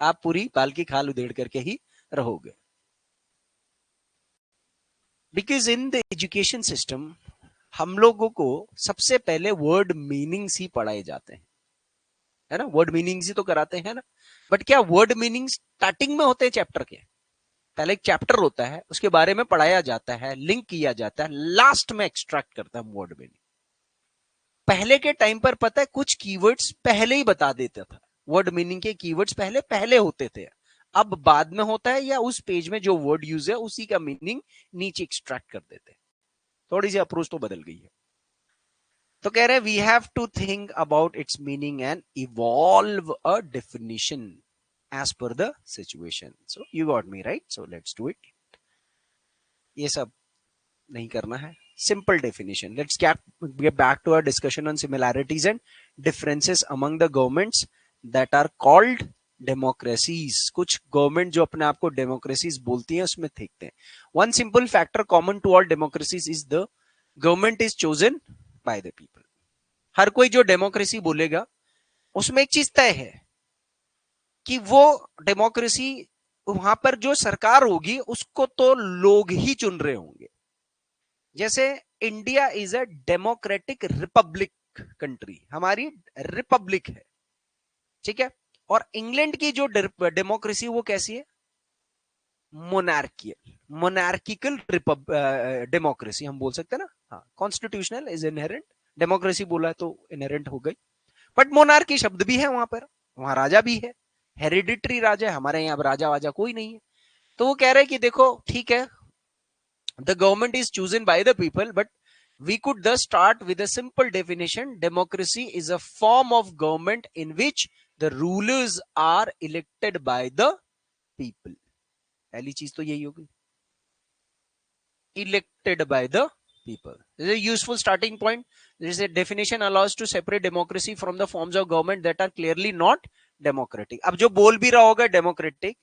आप पूरी बाल की खाल उधेड़ करके ही रहोगे। Because in the education system हम लोगों को सबसे पहले वर्ड मीनिंग्स ही पढ़ाए जाते हैं, है ना, वर्ड मीनिंग्स ही तो कराते हैं ना। बट क्या वर्ड मीनिंग्स स्टार्टिंग में होते हैं चैप्टर के? पहले एक चैप्टर होता है, उसके बारे में पढ़ाया जाता है, लिंक किया जाता है, लास्ट में एक्सट्रैक्ट करता है वर्ड मीनिंग। पहले के टाइम पर पता है कुछ कीवर्ड्स पहले ही बता देता था, वर्ड मीनिंग के कीवर्ड्स पहले पहले होते थे। अब बाद में होता है, या उस पेज में जो वर्ड यूज है उसी का मीनिंग नीचे एक्सट्रैक्ट कर देते हैं। थोड़ी सी अप्रोच तो बदल गई है। तो कह रहे we have to think about its meaning and evolve a definition as per the situation. So you got me right, so let's do it. ये सब नहीं करना है, simple definition. Let's get back to our discussion on similarities and differences among the governments that are called democracies. कुछ गवर्नमेंट जो अपने आप को डेमोक्रेसीज बोलती हैं उसमें देखते हैं। One simple factor common to all democracies is the government is chosen by the people. हर कोई जो डेमोक्रेसी बोलेगा उसमें एक चीज तय है कि वो डेमोक्रेसी, वहां पर जो सरकार होगी उसको तो लोग ही चुन रहे होंगे। जैसे India is a democratic Republic country, हमारी रिपब्लिक है, ठीक है। और इंग्लैंड की जो डेमोक्रेसी वो कैसी है? मोनार्कियल, मोनार्किकल डेमोक्रेसी हम बोल सकते हैं ना। हाँ, कॉन्स्टिट्यूशनल इज इनहेरेंट, डेमोक्रेसी बोला तो इनहेरेंट हो गई। बट मोनार्की शब्द भी है वहां पर, वहां राजा भी है, हेरिडिटरी राजा है। हमारे यहाँ राजा वाजा कोई नहीं है। तो वो कह रहे हैं कि देखो ठीक है, the government is chosen by the people, but we could thus start with a simple definition: democracy is a form of government in which the rulers are elected by the people. पहली चीज तो यही होगी, elected by the people. This is a useful starting point. This is a definition allows to separate democracy from the forms of government that are clearly not democratic. अब जो बोल भी रहा होगा डेमोक्रेटिक,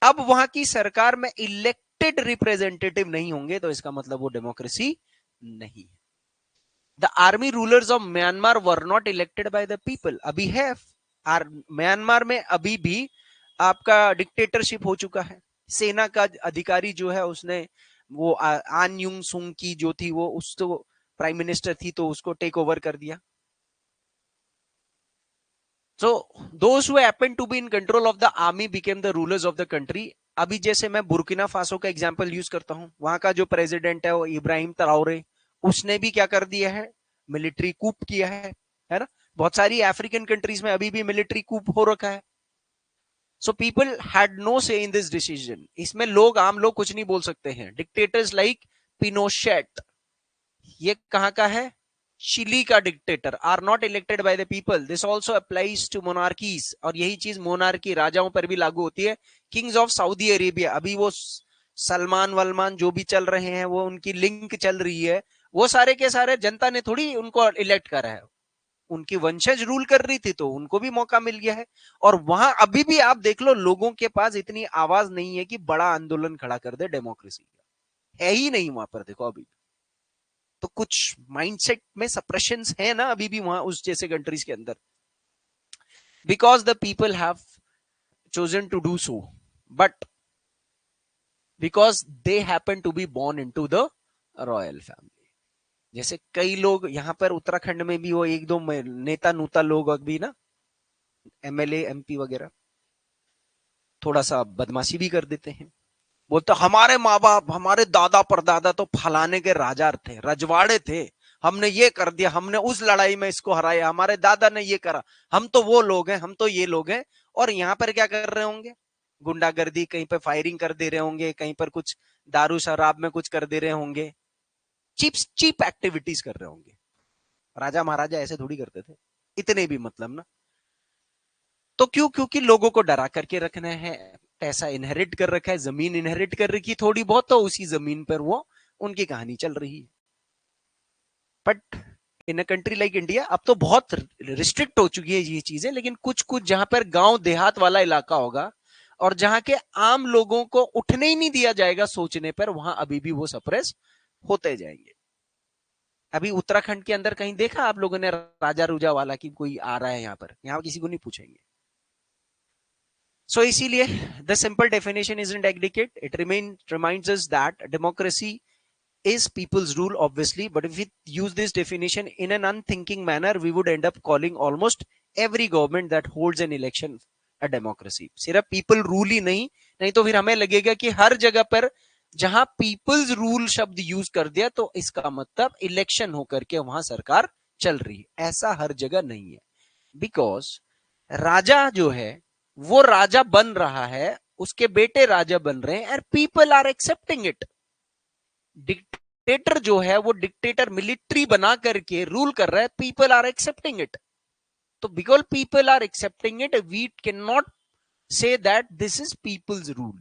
अब वहां की सरकार में इलेक्टेड रिप्रेजेंटेटिव नहीं होंगे तो इसका मतलब वो डेमोक्रेसी नहीं है। The army rulers of Myanmar were not elected by the people. अभी है म्यांमार में अभी भी आपका डिक्टेटरशिप हो चुका है। सेना का अधिकारी जो है उसने वो आन यूंग सुंग की जो थी वो उस तो प्राइम मिनिस्टर थी तो उसको टेक ओवर कर दिया। So those who happen to be in control of the army became the rulers of the country. अभी जैसे मैं बुर्किना फासो का एग्जांपल यूज करता हूं, वहां का जो प्रेसिडेंट है वो इब्राहिम ट्राओरे, उसने भी क्या कर दिया है? मिलिट्री कूप किया है ना। बहुत सारी अफ्रीकन कंट्रीज में अभी भी मिलिट्री कूप हो रखा है। सो पीपल हैड नो से इन दिस डिसीजन। इसमें लोग, आम लोग कुछ नहीं बोल सकते हैं। डिक्टेटर्स लाइक पिनोशेट, ये कहां का है? चिली का dictator, are not elected by the people. This also applies to monarchies, और यही चीज मोनार्की राजाओं पर भी लागू होती है। किंग्स ऑफ सऊदी अरेबिया, अभी वो सलमान वलमान जो भी चल रहे हैं, वो उनकी लिंक चल रही है, वो सारे के सारे जनता ने थोड़ी उनको इलेक्ट करा है, उनकी वंशज रूल कर रही थी तो उनको भी मौका मिल गया है। और वहां अभी भी आप देख लो, लोगों के पास इतनी आवाज नहीं है कि बड़ा आंदोलन खड़ा कर दे डेमोक्रेसी का, है ही नहीं वहां पर। देखो अभी तो कुछ माइंडसेट में सप्रेशंस है ना अभी भी वहां उस जैसे कंट्रीज के अंदर, because the people have chosen to do so, but because they happen to be born into the royal family. जैसे कई लोग यहां पर उत्तराखंड में भी वो एक दो नेता नूता लोग अभी ना, एमएलए एमपी वगैरह, थोड़ा सा बदमाशी भी कर देते हैं। बोलते हमारे माँ बाप, हमारे दादा परदादा तो फलाने के राजा थे, रजवाड़े थे, हमने ये कर दिया, हमने उस लड़ाई में इसको हराया, हमारे दादा ने ये करा, हम तो वो लोग हैं, हम तो ये लोग हैं। और यहाँ पर क्या कर रहे होंगे? गुंडागर्दी, कहीं पर फायरिंग कर दे रहे होंगे, कहीं पर कुछ दारू शराब में कुछ कर दे रहे होंगे, चीप चीप एक्टिविटीज कर रहे होंगे। राजा महाराजा ऐसे थोड़ी करते थे, इतने भी मतलब ना। तो क्यों? क्योंकि लोगों को डरा करके रखना है, पैसा इनहेरिट कर रखा है, जमीन इनहेरिट कर रखी थोड़ी बहुत, तो उसी जमीन पर वो उनकी कहानी चल रही है। But in a country like India अब तो बहुत रिस्ट्रिक्ट हो चुकी है ये चीजें, लेकिन कुछ कुछ जहां पर गांव देहात वाला इलाका होगा, और जहां के आम लोगों को उठने ही नहीं दिया जाएगा सोचने पर, वहां अभी भी वो सप्रेस होते जाएंगे। अभी उत्तराखंड के अंदर कहीं देखा आप लोगों ने राजा रूजा वाला कि कोई आ रहा है यहां पर? यहां किसी को नहीं पूछेंगे। सो इसीलिए the simple definition isn't adequate, it reminds us that democracy is people's rule obviously, but if we use this definition in an unthinking manner, we would end up calling almost every government that holds an election a democracy. सिर्फ people rule ही नहीं, नहीं तो फिर हमें लगेगा कि हर जगह पर जहां people's rule शब्द यूज कर दिया तो इसका मतलब इलेक्शन होकर के वहां सरकार चल रही है। ऐसा हर जगह नहीं है, बिकॉज राजा जो है वो राजा बन रहा है, उसके बेटे राजा बन रहे हैं, and people are accepting it. Dictator जो है वो डिक्टेटर मिलिट्री बना करके रूल कर रहा है, पीपल आर एक्सेप्टिंग इट। तो because people are accepting it, we can not say that this is people's rule.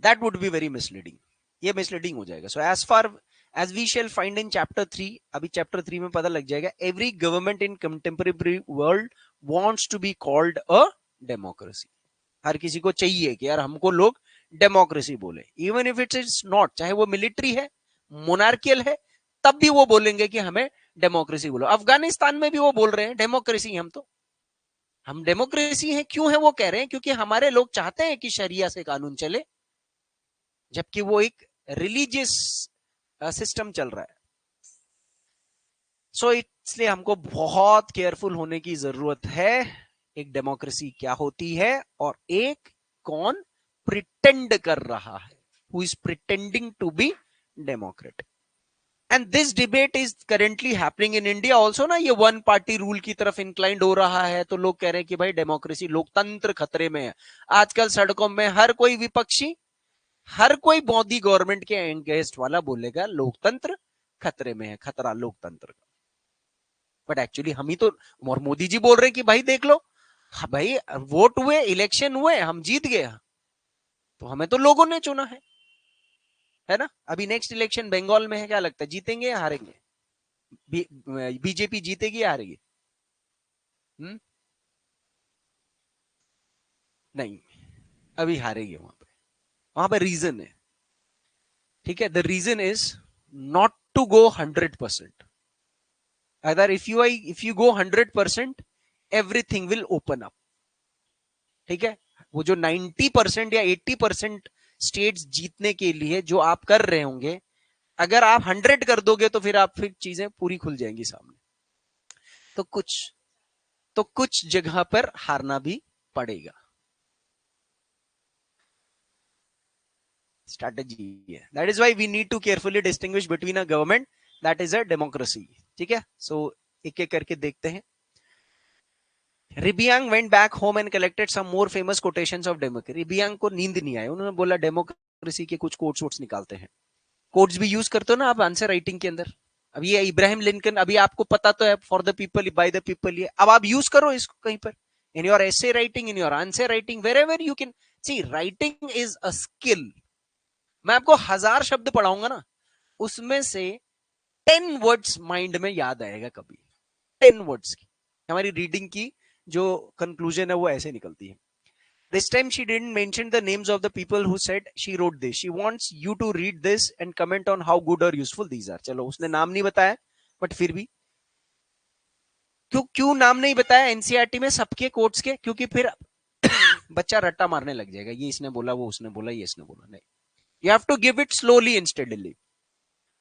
That would be very misleading, ये मिसलीडिंग हो जाएगा। So as far as we shall find in chapter 3, अभी चैप्टर 3 में पता लग जाएगा, every government in contemporary world wants to be called a democracy. हर किसी को चाहिए कि यार हमको लोग डेमोक्रेसी बोले, even if it is not, चाहे वो मिलिट्री है, मोनार्कियल है, तब भी वो बोलेंगे कि हमें डेमोक्रेसी बोलो। अफगानिस्तान में भी वो बोल रहे हैं डेमोक्रेसी, हम डेमोक्रेसी है। क्यों है वो कह रहे हैं? क्योंकि हमारे लोग चाहते हैं कि शरिया से कानून चले, जबकि वो एक रिलीजियस सिस्टम चल रहा है। सो इसलिए हमको बहुत केयरफुल होने की जरूरत है, एक डेमोक्रेसी क्या होती है और एक कौन प्रिटेंड कर रहा है, who is pretending to be democrat. And this debate is currently happening in India also ना। ये वन पार्टी रूल की तरफ इंक्लाइंड हो रहा है, तो लोग कह रहे हैं कि भाई डेमोक्रेसी, लोकतंत्र खतरे में है। आजकल सड़कों में हर कोई विपक्षी, हर कोई मोदी गवर्नमेंट के अगेंस्ट वाला बोलेगा लोकतंत्र खतरे में है, खतरा लोकतंत्र का। बट एक्चुअली हम ही तो, और मोदी जी बोल रहे हैं कि भाई देख लो, हाँ भाई वोट हुए, इलेक्शन हुए, हम जीत गए, तो हमें तो लोगों ने चुना है ना। अभी नेक्स्ट इलेक्शन बंगाल में है, क्या लगता है जीतेंगे या हारेंगे? बीजेपी जीतेगी या हारेगी? नहीं, अभी हारेगी वहां पे रीजन है, ठीक है। The reason is not to go 100%। अगर if you go 100%, everything will open up, ठीक है। वो जो 90% या 80% स्टेट्स जीतने के लिए जो आप कर रहे होंगे, अगर आप 100 कर दोगे तो फिर चीजें पूरी खुल जाएंगी सामने। तो कुछ जगह पर हारना भी पड़ेगा, स्ट्रैटेजी है। That is why we need to carefully distinguish between a government that is a democracy, ठीक है। सो एक एक करके देखते हैं। Rebiang went back home and collected some more famous quotations of democracy. Rebiang को नींद नहीं आई, उन्होंने बोला डेमोक्रेसी के कुछ कोट्स निकालते हैं। कोट्स भी यूज करते हो ना आप आंसर राइटिंग के अंदर। अब ये इब्राहिम लिंकन, अभी आपको पता तो है, for the people by the people, ये अब आप यूज करो इसको कहीं पर, in your essay writing, in your answer writing, wherever you can see. Writing is a skill. मैं आपको 1000 शब्द पढ़ाऊंगा ना, उसमें से 10 वर्ड्स माइंड में याद आएगा कभी, 10 वर्ड्स की। हमारी रीडिंग की जो कंक्लूजन है वो ऐसे निकलती है। This time she didn't mention the names of the people who said she wrote this. She wants you to read this and comment on how good or useful these are. चलो, उसने नाम नहीं बताया, बट फिर भी क्यों नाम नहीं बताया एनसीईआरटी में सबके कोट्स के? क्योंकि फिर बच्चा रट्टा मारने लग जाएगा, ये इसने बोला, वो उसने बोला, ये इसने बोला। नहीं, you have to give it slowly and steadily.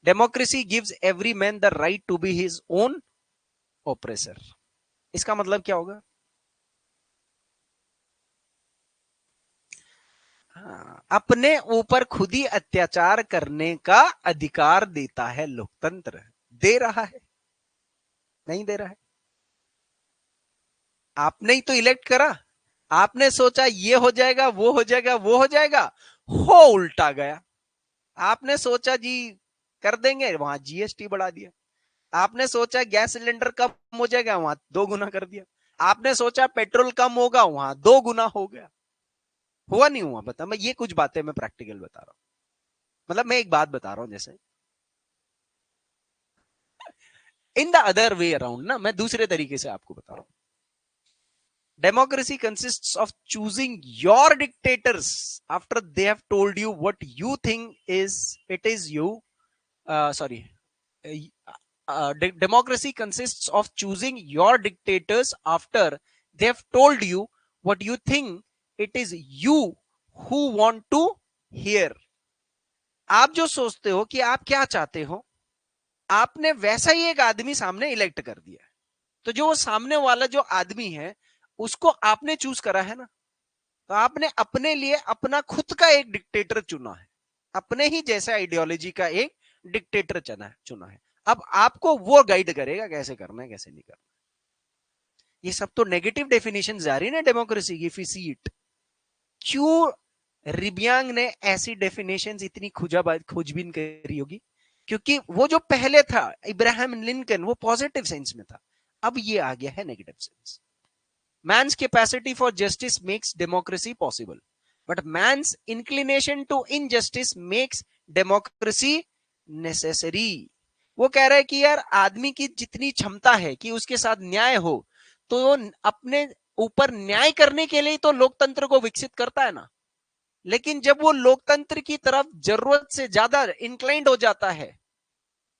Democracy gives every man the right to be his own oppressor. इसका मतलब क्या होगा? अपने ऊपर खुद ही अत्याचार करने का अधिकार देता है लोकतंत्र। दे रहा है? नहीं दे रहा है। आपने ही तो इलेक्ट करा, आपने सोचा ये हो जाएगा, वो हो जाएगा, वो हो जाएगा, हो उल्टा गया। आपने सोचा जी कर देंगे, वहां जीएसटी बढ़ा दिया। आपने सोचा गैस सिलेंडर कम हो जाएगा, वहां 2 गुना कर दिया। आपने सोचा पेट्रोल कम होगा, वहां 2 गुना हो गया। हुआ नहीं हुआ? बता। मैं ये कुछ बातें मैं प्रैक्टिकल बता रहा हूं, मतलब मैं एक बात बता रहा हूं, जैसे in the other way around ना, मैं दूसरे तरीके से आपको बता रहा हूं। Democracy consists of choosing your dictators after they have told you what you think is it is you. Sorry. Democracy consists of choosing your dictators after they have told you what you think it is you who want to hear. आप जो सोचते हो कि आप क्या चाहते हो, आपने वैसा ही एक आदमी सामने इलेक्ट कर दिया। तो जो वो सामने वाला जो आदमी है उसको आपने चूज करा है ना, तो आपने अपने लिए अपना खुद का एक डिक्टेटर चुना है, अपने ही जैसा आइडियोलॉजी का एक डिक्टेटर चुना है। अब आपको वो गाइड करेगा कैसे करना है कैसे नहीं करना। ये सब तो नेगेटिव डेफिनेशन जा रही है ना डेमोक्रेसी की, इफ यू सी इट। क्यों रिबियांग ने ऐसी डेफिनेशन इतनी खोजबीन करी होगी? क्योंकि वो जो पहले था इब्राहिम लिंकन, वो पॉजिटिव सेंस में था, अब ये आ गया है negative sense. Man's capacity for justice makes democracy possible, but man's inclination to injustice makes democracy necessary. वो कह रहा है कि यार आदमी की जितनी क्षमता है कि उसके साथ न्याय हो, तो अपने ऊपर न्याय करने के लिए तो लोकतंत्र को विकसित करता है ना, लेकिन जब वो लोकतंत्र की तरफ जरूरत से ज्यादा इंक्लाइंड हो जाता है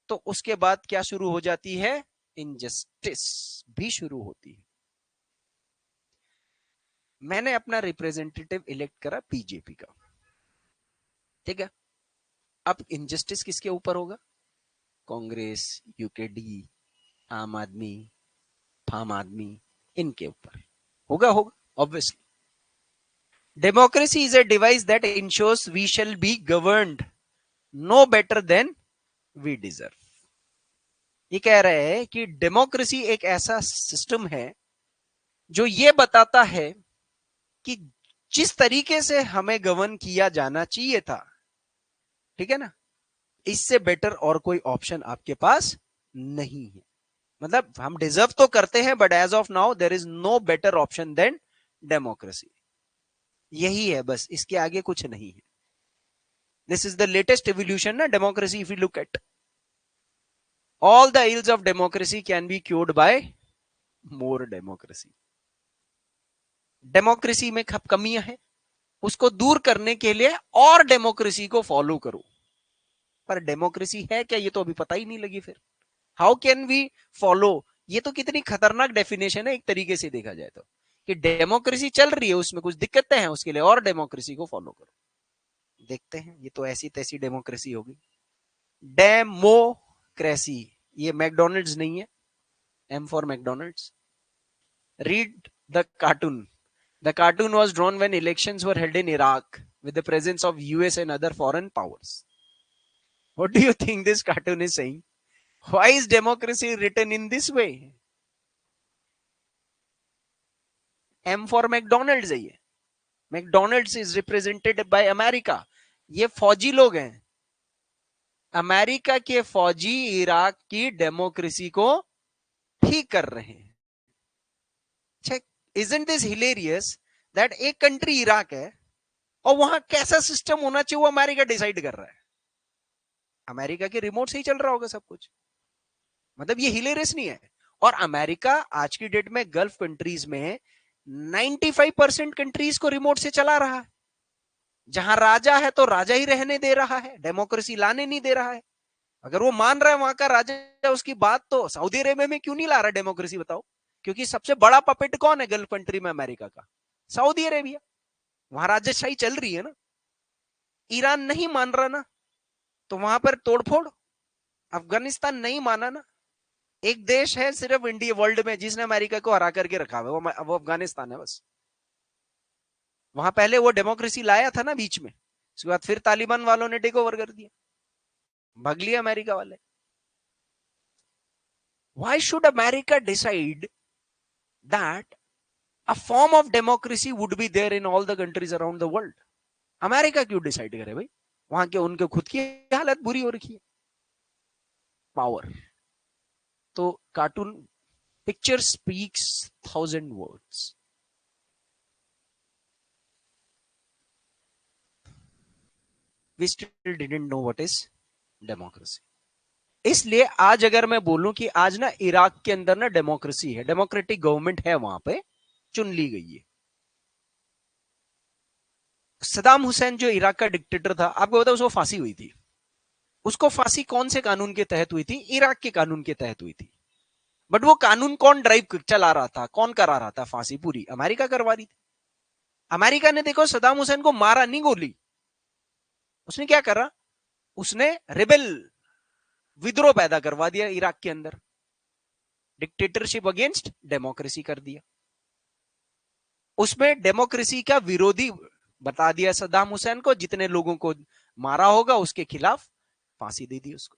तो उसके बाद क्या शुरू हो जाती है? इनजस्टिस भी शुरू होती है। मैंने अपना रिप्रेजेंटेटिव इलेक्ट करा बीजेपी का, ठीक है। अब इनजस्टिस किसके ऊपर होगा? कांग्रेस, यूकेडी, आम आदमी, फार्म आदमी, इनके ऊपर होगा obviously. Democracy is a device that ensures we shall be governed no better than we deserve. ये कह रहे हैं कि डेमोक्रेसी एक ऐसा सिस्टम है जो ये बताता है कि जिस तरीके से हमें गवर्न किया जाना चाहिए था, ठीक है ना, इससे बेटर और कोई ऑप्शन आपके पास नहीं है। मतलब हम डिजर्व तो करते हैं, but as of now there is no better option than democracy. यही है बस, इसके आगे कुछ नहीं है। This is the latest evolution ना democracy. If you look at all the ills of democracy can be cured by more democracy. Democracy में कमियां हैं, उसको दूर करने के लिए और डेमोक्रेसी को फॉलो करो। पर डेमोक्रेसी है क्या, ये तो अभी पता ही नहीं लगी। फिर हाउ कैन वी फॉलो? ये तो कितनी खतरनाक डेफिनेशन है एक तरीके से देखा जाए तो, कि डेमोक्रेसी चल रही है, उसमें कुछ दिक्कतें हैं, उसके लिए और डेमोक्रेसी को फॉलो करो। देखते हैं, ये तो ऐसी तैसी डेमोक्रेसी होगी। डेमोक्रेसी, ये मैकडोनल्ड्स नहीं है, M for McDonald's. Read the cartoon. The cartoon was drawn when elections were held in Iraq with the presence of US and other foreign powers. What do you think this cartoon is saying? Why is democracy written in this way? M for McDonald's है ये. McDonald's is represented by America. ये फौजी लोग हैं, अमेरिका के फौजी इराक की डेमोक्रेसी को ठीक कर रहे हैं। Check. Isn't this hilarious that एक कंट्री इराक है और वहां कैसा सिस्टम होना चाहिए वो अमेरिका डिसाइड कर रहा है। अमेरिका के रिमोट से ही चल रहा होगा सब कुछ। मतलब ये हिलेरियस नहीं है। और अमेरिका आज की डेट में गल्फ कंट्रीज में 95% कंट्रीज को रिमोट से चला रहा है। जहां राजा है तो राजा ही रहने दे रहा है, डेमोक्रेसी लाने नहीं दे रहा है। अगर वो मान रहा है वहां का राजा उसकी बात, तो सऊदी अरेबिया में क्यों नहीं ला रहा डेमोक्रेसी बताओ? क्योंकि सबसे बड़ा पपेट कौन है गल्फ कंट्री में अमेरिका का? Saudi Arabia. वहां राजशाही चल रही है ना। ईरान नहीं मान रहा ना, तो वहां पर तोड़फोड़। अफगानिस्तान नहीं माना ना। एक देश है सिर्फ इंडिया वर्ल्ड में जिसने अमेरिका को हरा करके रखा है, वो अफगानिस्तान है बस। वहां पहले वो डेमोक्रेसी लाया था ना बीच में, उसके बाद फिर तालिबान वालों ने टेक ओवर कर दिया, भाग लिया अमेरिका वाले। Why should America decide that a form of democracy would be there in all the countries around the world? America क्यों डिसाइड करे भाई? वहां के उनके खुद की हालत बुरी हो रखी है। पावर। तो cartoon picture speaks 1000 words. We still didn't know what is democracy. इसलिए आज अगर मैं बोलूं कि आज ना इराक के अंदर ना डेमोक्रेसी है, डेमोक्रेटिक गवर्नमेंट है वहां पे, चुन ली गई है। सदाम हुसैन जो इराक का डिक्टेटर था, आपको पता है उसको फांसी हुई थी। उसको फांसी कौन से कानून के तहत हुई थी? इराक के कानून के तहत हुई थी। बट वो कानून कौन ड्राइव चला रहा था, कौन करा रहा था? फांसी पूरी अमेरिका करवा रही थी। अमेरिका ने देखो सदाम हुसैन को मारा नहीं, गोली। उसने क्या करा? उसने रिबेल, विद्रोह पैदा करवा दिया इराक के अंदर, डिक्टेटरशिप अगेंस्ट डेमोक्रेसी कर दिया। उसमें डेमोक्रेसी का विरोधी बता दिया सद्दाम हुसैन को, जितने लोगों को मारा होगा उसके खिलाफ फांसी दे दी उसको।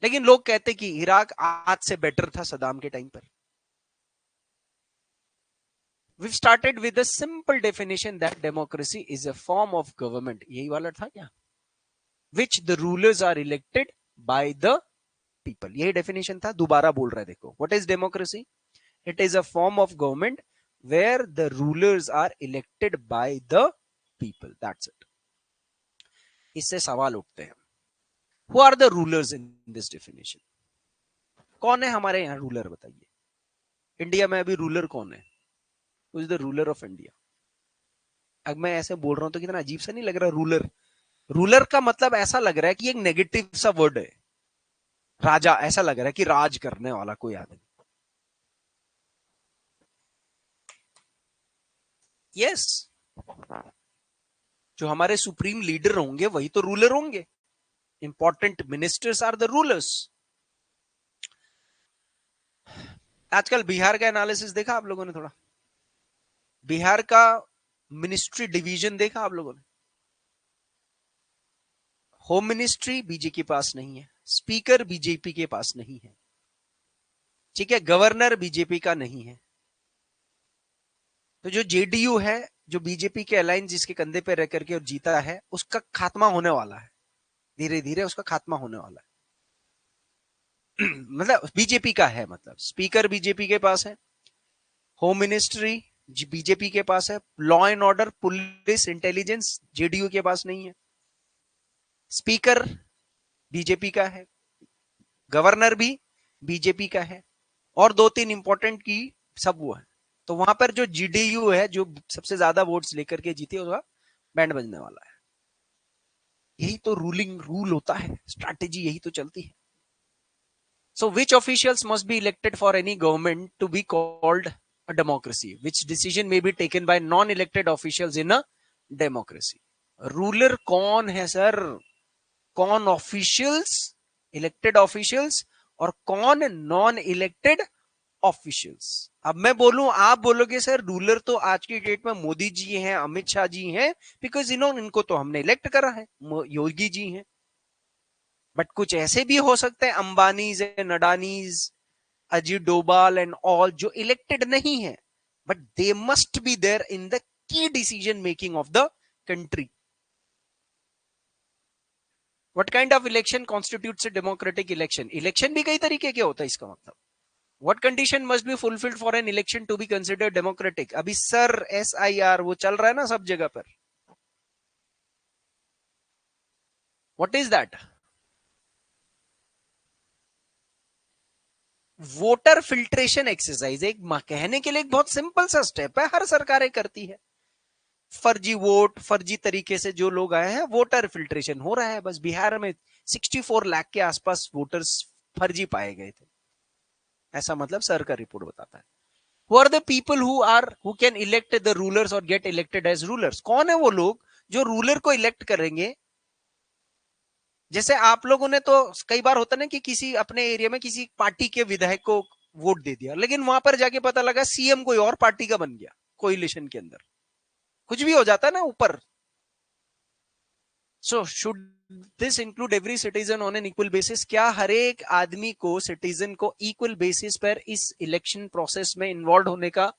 लेकिन लोग कहते कि इराक आज से बेटर था सद्दाम के टाइम पर। We've started with a simple definition that democracy is a form of government, यही वाला था क्या? Which the rulers are elected by the people, यही definition था। दोबारा बोल रहे देखो, what is democracy? It is a form of government where the rulers are elected by the people, that's it। इससे सवाल उठते हैं, who are the rulers in this definition? कौन है हमारे यहाँ रूलर, बताइए। इंडिया में अभी रूलर कौन है? Who is the ruler of India? अब मैं ऐसे बोल रहा हूं तो कितना अजीब सा नहीं लग रहा? रूलर, रूलर का मतलब ऐसा लग रहा है कि एक नेगेटिव सा वर्ड है। राजा, ऐसा लग रहा है कि राज करने वाला कोई आदमी। यस, जो हमारे सुप्रीम लीडर होंगे वही तो रूलर होंगे। Important ministers are the rulers. आजकल बिहार का एनालिसिस देखा आप लोगों ने? थोड़ा बिहार का मिनिस्ट्री डिवीजन देखा आप लोगों ने? होम मिनिस्ट्री बीजेपी के पास नहीं है, स्पीकर बीजेपी के पास नहीं है, ठीक है, गवर्नर बीजेपी का नहीं है। तो जो जेडीयू है, जो बीजेपी के अलायंस जिसके कंधे पे रह करके और जीता है, उसका खात्मा होने वाला है, धीरे धीरे उसका खात्मा होने वाला है। मतलब बीजेपी का है, मतलब स्पीकर बीजेपी के पास है, होम मिनिस्ट्री बीजेपी के पास है, law and order, police, intelligence JDU के पास नहीं है, स्पीकर बीजेपी का है, गवर्नर भी बीजेपी का है, और दो तीन इंपॉर्टेंट की सब वो है। तो वहां पर जो जेडीयू है, जो सबसे ज्यादा वोट्स लेकर के जीती है, उसका बैंड बजने वाला है। यही तो रूलिंग रूल होता है, स्ट्रैटेजी यही तो चलती है। So which officials must be elected for any government to be called a democracy? Which decision may be taken by non-elected officials in a democracy? Ruler कौन है सर? कौन ऑफिशियल्स, इलेक्टेड ऑफिशियल्स, और कौन नॉन इलेक्टेड ऑफिशियल्स? अब मैं बोलूं, आप बोलोगे सर रूलर तो आज की डेट में मोदी जी हैं, अमित शाह जी हैं, बिकॉज इनको तो हमने इलेक्ट करा है, योगी जी हैं। बट कुछ ऐसे भी हो सकते हैं, Ambanis and Adanis, Ajit Doval and all, जो इलेक्टेड नहीं है, but they must be there in the key decision making of the country. What kind of election constitutes a democratic election? Election भी कई तरीके के होता है, इसका मतलब what condition must be fulfilled for an election to be considered democratic? अभी सर SIR वो चल रहा है ना सब जगह पर। What is that? Voter filtration exercise. एक कहने के लिए एक बहुत सिंपल सा स्टेप है, हर सरकारें करती है। फर्जी वोट, फर्जी तरीके से जो लोग आए हैं, वोटर फिल्ट्रेशन हो रहा है। बस बिहार में 64 लाख के आसपास वोटर्स फर्जी पाए गए थे, ऐसा मतलब सर का रिपोर्ट बताता है। Who are the people who can elect the rulers or get elected as rulers? कौन है वो लोग जो रूलर को इलेक्ट करेंगे? जैसे आप लोगों ने तो कई बार होता ना कि किसी अपने एरिया में किसी पार्टी के विधायक को वोट दे दिया, लेकिन वहां पर जाके पता लगा सीएम कोई और पार्टी का बन गया, कोलिशन के अंदर कुछ भी हो जाता है ना ऊपर। So should this include every citizen on an equal basis? क्या हर एक आदमी को, सिटीजन को इक्वल बेसिस पर इस इलेक्शन प्रोसेस में इन्वॉल्व होने का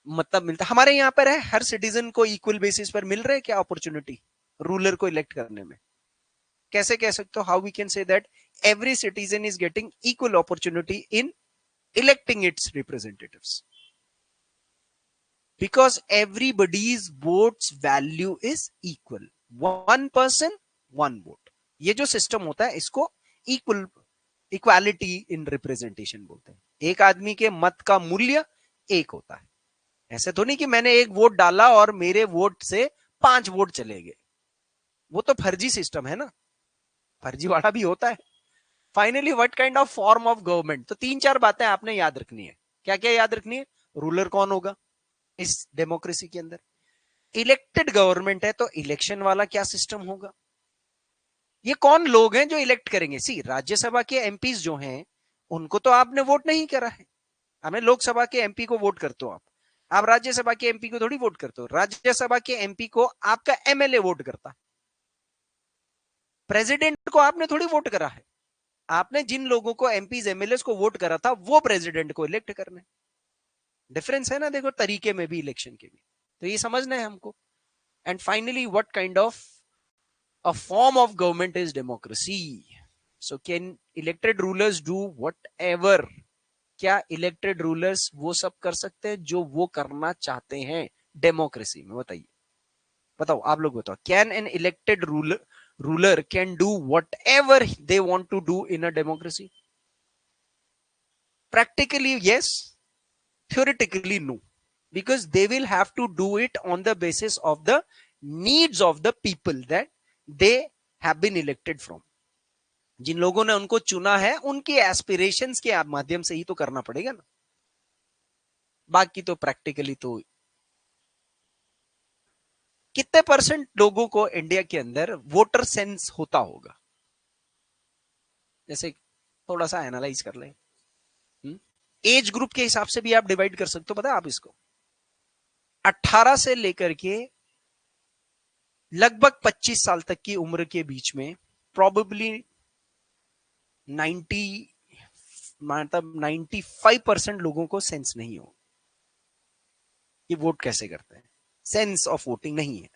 मतलब मिलता? हमारे यहाँ पर है, हर सिटीजन को इक्वल बेसिस पर मिल रहे हैं क्या अपॉर्चुनिटी रूलर को इलेक्ट करने में? कैसे कह सकते हो? How we can say that every citizen is getting equal opportunity in electing its representatives? Because everybody's votes value is equal, one person one vote. ये जो सिस्टम होता है इसको इक्वल इक्वालिटी इन रिप्रेजेंटेशन बोलते हैं। एक आदमी के मत का मूल्य एक होता है। ऐसे तो नहीं कि मैंने एक वोट डाला और मेरे वोट से 5 वोट चले गए, वो तो फर्जी सिस्टम है ना, फर्जीवाड़ा भी होता है। Finally what kind of form of government, तो 3-4 बातें आपने याद रखनी है। क्या क्या याद रखनी है? रूलर कौन होगा इस डेमोक्रेसी के अंदर, इलेक्टेड गवर्नमेंट है तो इलेक्शन वाला क्या सिस्टम होगा, ये कौन लोग हैं जो इलेक्ट करेंगे। सी राज्यसभा के एमपीज जो हैं उनको तो आपने वोट नहीं करा है, हमें लोकसभा के एमपी को वोट करते हो आप राज्यसभा के एमपी को थोड़ी वोट करते हो, राज्यसभा के एमपी को आपका एमएलए वोट करता है, प्रेसिडेंट को आपने थोड़ी वोट करा है, आपने जिन लोगों को एमपीज एमएलए को वोट करा था वो प्रेसिडेंट को इलेक्ट करने। डिफरेंस है ना, देखो तरीके में भी, इलेक्शन के भी, तो ये समझना है हमको। And finally what kind of a form of government is democracy. So can elected rulers do whatever? क्या इलेक्टेड रूलर्स वो सब कर सकते हैं जो वो करना चाहते हैं डेमोक्रेसी में? बताइए, बताओ आप लोग बताओ, can an elected ruler can do whatever they want to do in a democracy? Practically yes, theoretically no, because they will have to do it on the basis of the needs of the people that they have been elected from. जिन लोगों ने उनको चुना है उनकी एस्पिरेशंस के माध्यम से ही तो करना पड़ेगा ना, बाकी तो प्रैक्टिकली तो कितने परसेंट लोगों को इंडिया के अंदर वोटर सेंस होता होगा? जैसे थोड़ा सा एनालाइज कर लें, एज ग्रुप के हिसाब से भी आप डिवाइड कर सकते हो, पता है आप इसको, 18 से लेकर के लगभग 25 साल तक की उम्र के बीच में प्रोबेबली 90 मतलब 95% लोगों को सेंस नहीं हो कि वोट कैसे करते हैं, सेंस ऑफ वोटिंग नहीं है।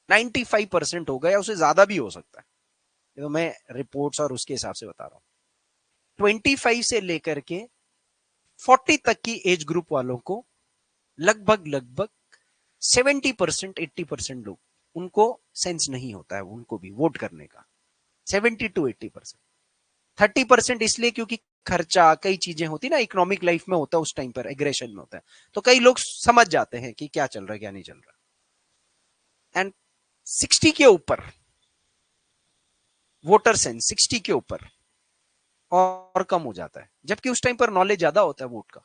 95% होगा या उससे ज्यादा भी हो सकता है, तो मैं रिपोर्ट्स और उसके हिसाब से बता रहा हूं। 25 से लेकर के 40 तक की एज ग्रुप वालों को लगभग लगभग 70% 80% लोग, उनको सेंस नहीं होता है उनको भी वोट करने का। 70 to 80%, 30% इसलिए क्योंकि खर्चा, कई चीजें होती ना इकोनॉमिक लाइफ में होता है, उस टाइम पर एग्रेशन में होता है, तो कई लोग समझ जाते हैं कि क्या चल रहा है क्या नहीं चल रहा। एंड 60 के ऊपर वोटर सेंस, 60 के ऊपर और कम हो जाता है, जबकि उस टाइम पर नॉलेज ज्यादा होता है वोट का,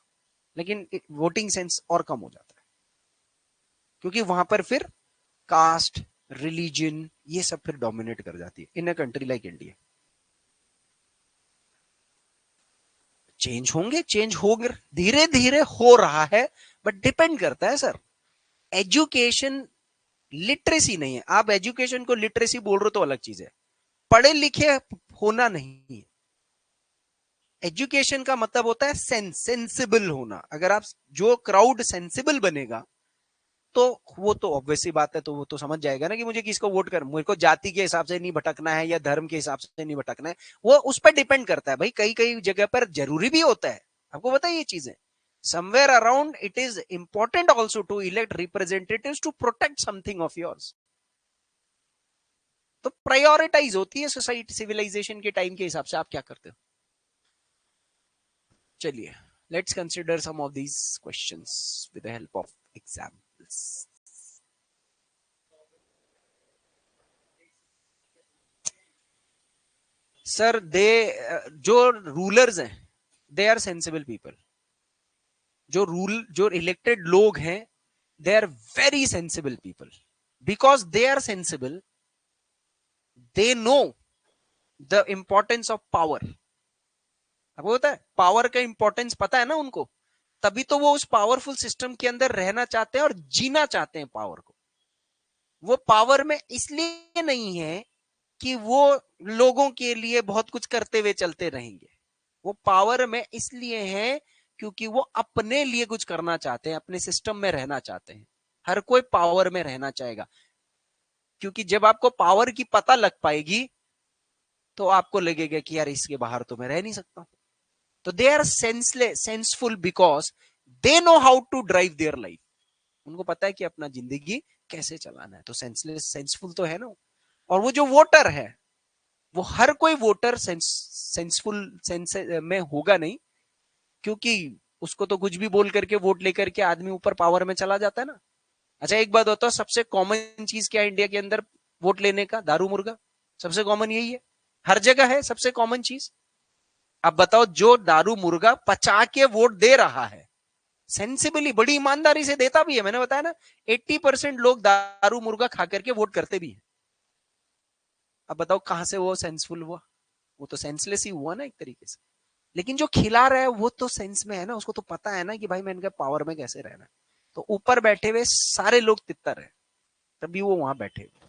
लेकिन वोटिंग सेंस और कम हो जाता है, क्योंकि वहां पर फिर कास्ट, रिलीजन, ये सब फिर डोमिनेट कर जाती है in a country like India. Change होंगे, चेंज होगा, धीरे धीरे हो रहा है, बट डिपेंड करता है सर, एजुकेशन लिटरेसी नहीं है। आप एजुकेशन को लिटरेसी बोल रहे हो तो अलग चीज है, पढ़े लिखे होना नहीं है। एजुकेशन का मतलब होता है सेंसिबल होना। अगर आप, जो क्राउड सेंसिबल बनेगा तो वो तो ऑब्वियसली बात है, तो वो तो समझ जाएगा ना कि मुझे किसको वोट कर, मुझे को जाति के हिसाब से नहीं भटकना है या धर्म के हिसाब से नहीं भटकना है, वो उस पर डिपेंड करता है भाई। कई कई जगह पर जरूरी भी होता है, आपको पता है ये चीजें, somewhere around it is important also to elect representatives to protect something of yours. तो प्रायोरिटाइज होती है सोसाइटी, सिविलाइजेशन के टाइम के हिसाब से आप क्या करते हो। चलिए, let's consider some of these questions with the help of examples. Sir जो रूलर्स हैं दे आर सेंसिबल पीपल, जो इलेक्टेड लोग हैं they are very sensible people, because they are sensible, they know the importance of power. आपको पता है पावर का इंपॉर्टेंस पता है ना उनको, तभी तो वो उस पावरफुल सिस्टम के अंदर रहना चाहते हैं और जीना चाहते हैं पावर को। वो पावर में इसलिए नहीं है कि वो लोगों के लिए बहुत कुछ करते हुए चलते रहेंगे, वो पावर में इसलिए है क्योंकि वो अपने लिए कुछ करना चाहते हैं, अपने सिस्टम में रहना चाहते हैं। हर कोई पावर में रहना चाहेगा, क्योंकि जब आपको पावर की पता लग पाएगी तो आपको लगेगा कि यार इसके बाहर तो मैं रह नहीं सकता। तो they are senseful because they know how to drive their life. उनको पता है कि अपना जिंदगी कैसे चलाना है, तो सेंसलेस सेंसफुल तो है ना। और वो जो वोटर है वो हर कोई वोटर सेंसफुल सेंस में होगा नहीं, क्योंकि उसको तो कुछ भी बोल करके वोट लेकर के आदमी ऊपर पावर में चला जाता है ना। अच्छा एक बात होता है, सबसे कॉमन चीज क्या है इंडिया के अंदर वोट लेने का? दारू मुर्गा। सबसे कॉमन यही है, हर जगह है सबसे कॉमन चीज। अब बताओ, जो दारू मुर्गा पचा के वोट दे रहा है, सेंसिबली, बड़ी ईमानदारी से देता भी है, मैंने बताया ना 80% लोग दारू मुर्गा खा करके वोट करते भी है। अब बताओ कहां से वो सेंसफुल हुआ? वो तो सेंसलेस ही हुआ ना एक तरीके से। लेकिन जो खिला रहा है वो तो सेंस में है ना, उसको तो पता है ना कि भाई मैं इनके पावर में कैसे रहना है। तो ऊपर बैठे हुए सारे लोग तितर है, तभी वो वहां बैठे हुए।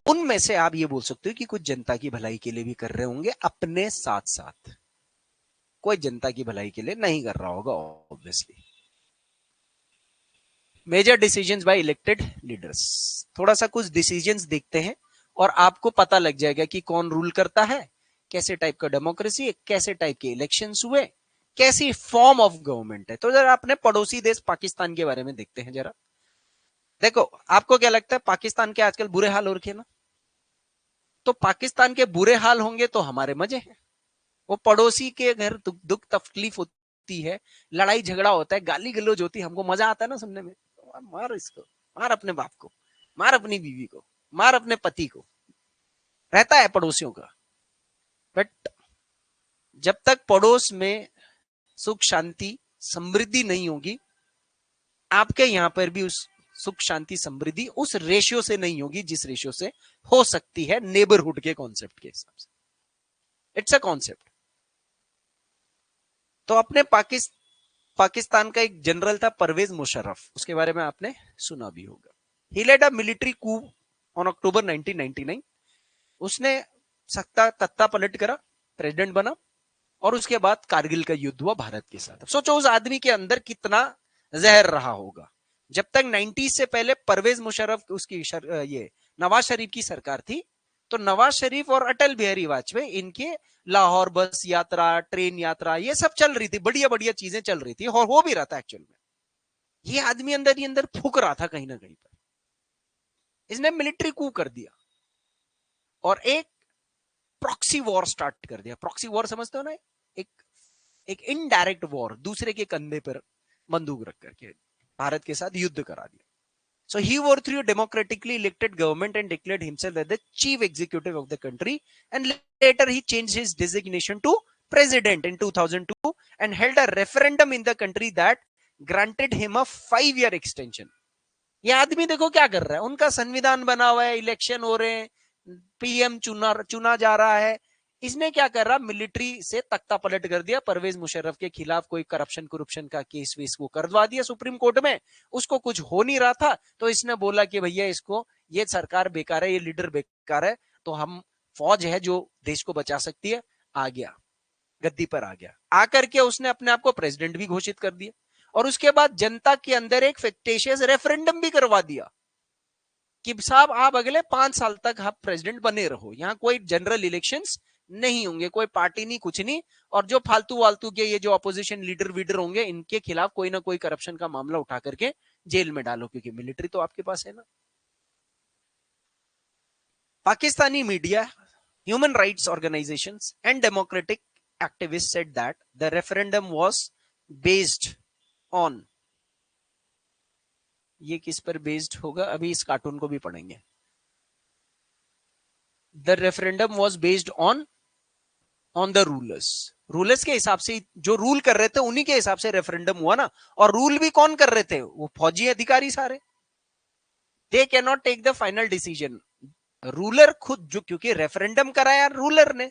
उनमें से आप ये बोल सकते हो कि कुछ जनता की भलाई के लिए भी कर रहे होंगे अपने साथ साथ, कोई जनता की भलाई के लिए नहीं कर रहा होगा obviously. Major decisions by elected leaders. थोड़ा सा कुछ डिसीजंस देखते हैं और आपको पता लग जाएगा कि कौन रूल करता है, कैसे टाइप का डेमोक्रेसी है, कैसे टाइप के इलेक्शंस हुए, कैसी फॉर्म ऑफ गवर्नमेंट है। तो जरा अपने पड़ोसी देश पाकिस्तान के बारे में देखते हैं जरा। देखो, आपको क्या लगता है पाकिस्तान के आजकल बुरे हाल हो रखे ना? तो पाकिस्तान के बुरे हाल होंगे तो हमारे मजे हैं। वो पड़ोसी के घर दुख तकलीफ होती है, लड़ाई झगड़ा होता है, गाली गलौज होती है, हमको मजा आता है ना सुनने में। तो मार इसको, मार अपने बाप को, मार अपनी बीवी को, मार अपने पति को, रहता है पड़ोसियों का। बट जब तक पड़ोस में सुख शांति समृद्धि नहीं होगी, आपके यहां पर भी उस सुख शांति समृद्धि उस रेशियो से नहीं होगी जिस रेशियो से हो सकती है नेबरहुड के कॉन्सेप्ट के हिसाब से। It's a concept. तो अपने पाकिस्तान का एक जनरल था परवेज मुशर्रफ, उसके बारे में आपने सुना भी होगा। He led a military coup on October 1999। उसने सत्ता तत्ता पलट करा, प्रेसिडेंट बना, और उसके बाद कारगिल का युद्ध हुआ भारत के साथ। सोचो उस आदमी के अंदर कितना जहर रहा होगा। जब तक 90 से पहले परवेज मुशर्रफ उसकी ये नवाज शरीफ की सरकार थी, तो नवाज शरीफ और अटल बिहारी वाजपेयी इनके लाहौर बस यात्रा, ट्रेन यात्रा, ये सब चल रही थी, बढ़िया बढ़िया चीजें चल रही थी और हो भी रहा था एक्चुअल में। ये आदमी अंदर ही अंदर फूक रहा था कहीं ना कहीं पर। इसने मिलिट्री कू कर दिया और एक प्रॉक्सी वॉर स्टार्ट कर दिया। प्रॉक्सी वॉर समझते हो ना? एक एक इनडायरेक्ट वॉर, दूसरे के कंधे पर बंदूक रख करके भारत के साथ युद्ध करा दिया। So he overthrew a democratically elected government and declared himself as the chief executive of the country. And later he changed his designation to president in 2002 and held a referendum in the country that granted him a 5-year extension. ये आदमी देखो क्या कर रहा है, उनका संविधान बना हुआ है, इलेक्शन हो रहे हैं, पीएम चुना जा रहा है। इसने क्या कर रहा, मिलिट्री से तख्ता पलट कर दिया, परवेज मुशर्रफ के खिलाफ कोई करप्शन का केस वेस वो करवा दिया सुप्रीम कोर्ट में। उसको कुछ हो नहीं रहा था, तो इसने बोला कि भैया इसको, ये सरकार बेकार है, ये लीडर बेकार है, तो हम फौज है जो देश को बचा सकती है, आ गया, गद्दी पर आ गया। आकर के उसने अपने आप को प्रेसिडेंट भी घोषित कर दिया और उसके बाद जनता के अंदर एक फिक्टिशियस रेफरेंडम भी करवा दिया कि साहब आप अगले 5 साल तक आप प्रेसिडेंट बने रहो, यहां कोई जनरल इलेक्शंस नहीं होंगे, कोई पार्टी नहीं, कुछ नहीं। और जो फालतू वालतू के ये जो अपोजिशन लीडर वीडर होंगे, इनके खिलाफ कोई ना कोई करप्शन का मामला उठा करके जेल में डालो, क्योंकि मिलिट्री तो आपके पास है ना। Pakistani media, human rights organisations and democratic activists said that the referendum was based on, ये किस पर बेस्ड होगा अभी इस कार्टून को भी पढ़ेंगे। The referendum was based on the rulers के हिसाब से, जो रूल कर रहे थे उन्हीं के हिसाब से रेफरेंडम हुआ ना। और रूल भी कौन कर रहे थे? वो फौजी अधिकारी सारे। They can not take the final decision, ruler खुद, जो क्योंकि रेफरेंडम कराया रूलर ने,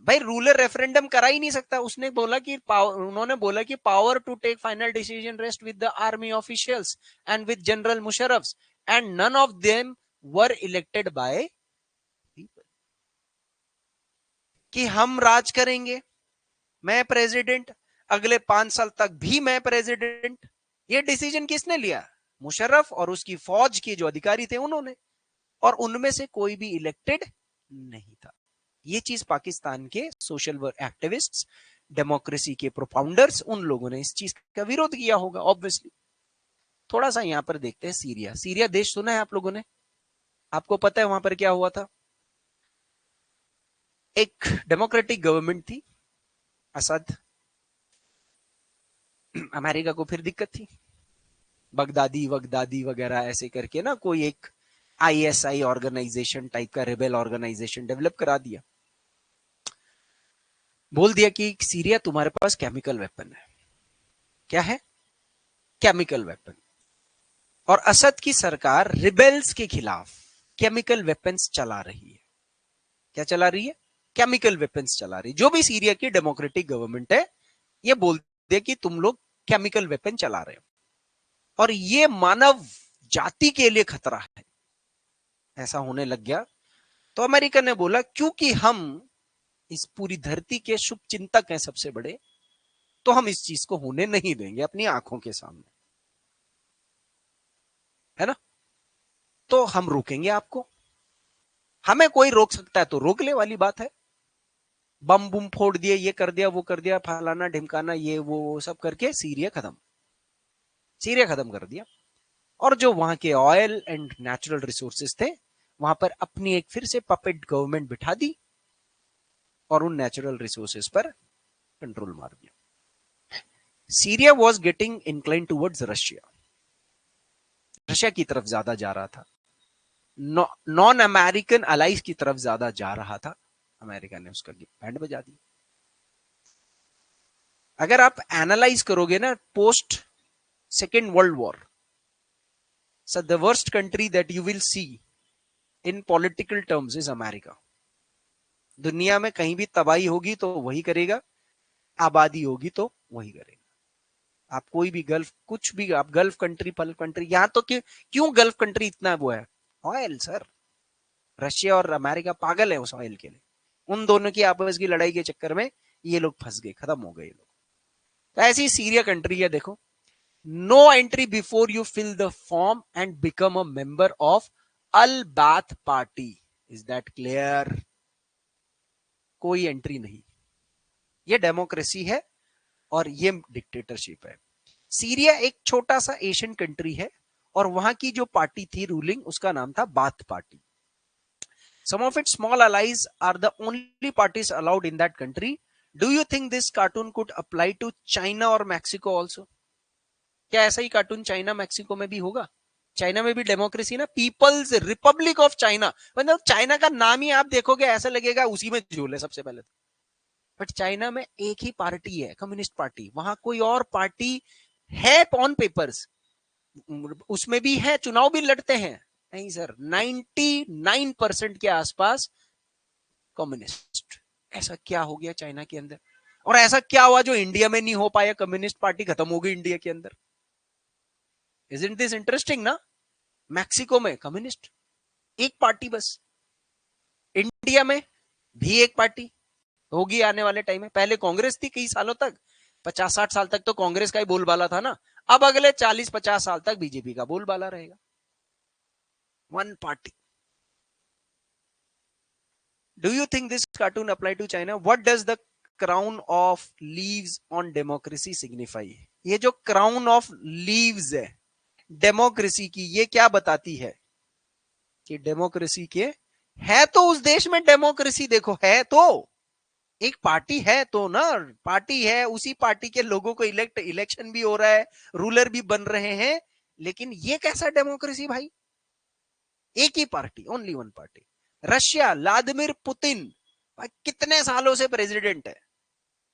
भाई रूलर रेफरेंडम करा ही नहीं सकता। उसने बोला कि उन्होंने बोला कि power to take final decision rest with the army officials and with general Musharraf and none of them were elected by people. कि हम राज करेंगे, मैं प्रेसिडेंट, अगले 5 साल तक भी मैं प्रेसिडेंट। ये डिसीजन किसने लिया? मुशर्रफ और उसकी फौज के जो अधिकारी थे उन्होंने, और उनमें से कोई भी इलेक्टेड नहीं था। ये चीज पाकिस्तान के सोशल वर्क एक्टिविस्ट्स, डेमोक्रेसी के प्रोपाउंडर्स, उन लोगों ने इस चीज का विरोध किया होगा ऑब्वियसली। थोड़ा सा यहां पर देखते हैं सीरिया। सीरिया देश सुना है आप लोगों ने? आपको पता है वहां पर क्या हुआ था? एक डेमोक्रेटिक गवर्नमेंट थी, असद। अमेरिका को फिर दिक्कत थी, बगदादी वगदादी वगैरह ऐसे करके ना कोई एक आईएसआई ऑर्गेनाइजेशन टाइप का रिबेल ऑर्गेनाइजेशन डेवलप करा दिया। बोल दिया कि सीरिया तुम्हारे पास केमिकल वेपन है। क्या है? Chemical weapon. और असद की सरकार रिबेल्स के खिलाफ केमिकल वेपन्स चला रही है। क्या चला रही है? केमिकल वेपन्स चला रही है। जो भी सीरिया की डेमोक्रेटिक गवर्नमेंट है, ये बोलते हैं कि तुम लोग केमिकल वेपन चला रहे हो और ये मानव जाति के लिए खतरा है। ऐसा होने लग गया तो अमेरिका ने बोला क्योंकि हम इस पूरी धरती के शुभ चिंतक हैं सबसे बड़े, तो हम इस चीज को होने नहीं देंगे अपनी आंखों के सामने, है ना? तो हम रोकेंगे आपको। हमें कोई रोक सकता है तो रोक ले वाली बात है। बम बुम फोड़ दिए, ये कर दिया वो कर दिया, फलाना ढिमकाना, ये वो सब करके सीरिया खत्म। सीरिया खत्म कर दिया। और जो वहां के ऑयल एंड नेचुरल रिसोर्सेज थे, वहां पर अपनी एक फिर से पपेट गवर्नमेंट बिठा दी और उन नेचुरल रिसोर्सेज पर कंट्रोल मार दिया। Syria was getting incline towards Russia. Russia की तरफ ज्यादा जा रहा था, नॉन अमेरिकन अलाइज की तरफ ज्यादा जा रहा था। अमेरिका ने उसका बैंड बजा दिया। अगर आप एनालाइज करोगे ना post second world war, so the worst country that you will see in political terms is America. दुनिया में कहीं भी तबाही होगी तो वही करेगा, आबादी होगी तो वही करेगा। आप कोई भी गल्फ, कुछ भी आप गल्फ कंट्री पल कंट्री, यहां तो क्यों गल्फ कंट्री इतना वो है? Oil sir. रशिया और अमेरिका पागल है उस ऑयल के लिए। उन दोनों की आपस की लड़ाई के चक्कर में ये लोग फंस गए, खत्म हो गए ये लोग। तो ऐसी सीरिया कंट्री है देखो। No entry before you fill the form and become a member of Al Baath party. Is that clear? कोई एंट्री नहीं। ये डेमोक्रेसी है और ये डिक्टेटरशिप है। सीरिया एक छोटा सा एशियन कंट्री है और वहां की जो पार्टी थी रूलिंग, उसका नाम था bath party. Some of its small allies are the only parties allowed in that country. Do you think this cartoon could apply to China or Mexico also? क्या ऐसा ही कार्टून चाइना मैक्सिको में भी होगा? चाइना में भी डेमोक्रेसी ना, पीपल्स रिपब्लिक ऑफ चाइना। मतलब चाइना का नाम ही आप देखोगे ऐसा लगेगा उसी में झूल है सबसे पहले। बट चाइना में एक ही पार्टी है, कम्युनिस्ट पार्टी। वहां कोई और पार्टी है ऑन पेपर्स, उसमें भी है, चुनाव भी लड़ते हैं। नहीं सर, 99% के आसपास कम्युनिस्ट। ऐसा क्या हो गया चाइना के अंदर? और ऐसा क्या हुआ जो इंडिया में नहीं हो पाया? कम्युनिस्ट पार्टी खत्म हो गई इंडिया के अंदर। इजंट दिस इंटरेस्टिंग ना? मैक्सिको में कम्युनिस्ट एक पार्टी बस, इंडिया में भी एक पार्टी होगी आने वाले टाइम में। पहले कांग्रेस थी कई सालों तक, 50-60 साल तक तो कांग्रेस का ही बोलबाला था ना। अब अगले 40-50 साल तक बीजेपी का बोलबाला रहेगा। One party. Do you think this cartoon apply to China? What does the crown of leaves on democracy signify? ये जो क्राउन ऑफ लीव्स है डेमोक्रेसी की, ये क्या बताती है? कि डेमोक्रेसी के है तो उस देश में डेमोक्रेसी देखो है तो एक पार्टी है तो ना, पार्टी है, उसी पार्टी के लोगों को इलेक्शन भी हो रहा है, रूलर भी बन रहे हैं। लेकिन ये कैसा डेमोक्रेसी भाई? एक ही party, only one party. Russia, Vladimir Putin भाई कितने सालों से प्रेसिडेंट है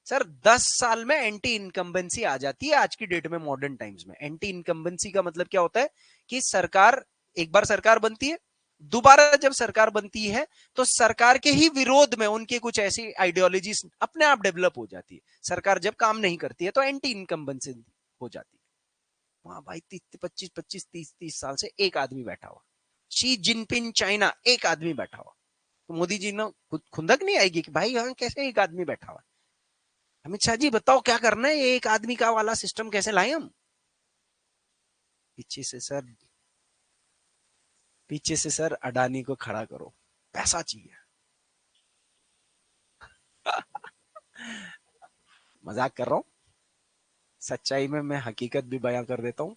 सर? 10 साल में एंटी इनकम्बेंसी आ जाती है आज की डेट में, मॉडर्न टाइम्स में। एंटी इनकम्बेंसी का मतलब क्या होता है? कि सरकार, एक बार सरकार बनती है, दोबारा जब सरकार बनती है तो सरकार के ही विरोध में उनकी कुछ ऐसी आइडियोलॉजी अपने आप डेवलप हो जाती है। सरकार जब काम नहीं करती है तो एंटी इनकम्बेंसी हो जाती है। वहां भाई 25-25-30-30 साल से एक आदमी बैठा हुआ। शी जिनपिंग चाइना, एक आदमी बैठा हुआ। तो मोदी जी ने खुंदक नहीं आएगी कि भाई यहाँ कैसे एक आदमी बैठा हुआ? अमित शाह जी बताओ क्या करना है, ये एक आदमी का वाला सिस्टम कैसे लाए हम? पीछे से सर, पीछे से सर अडानी को खड़ा करो, पैसा चाहिए। मजाक कर रहा हूं, सच्चाई में मैं हकीकत भी बयां कर देता हूं।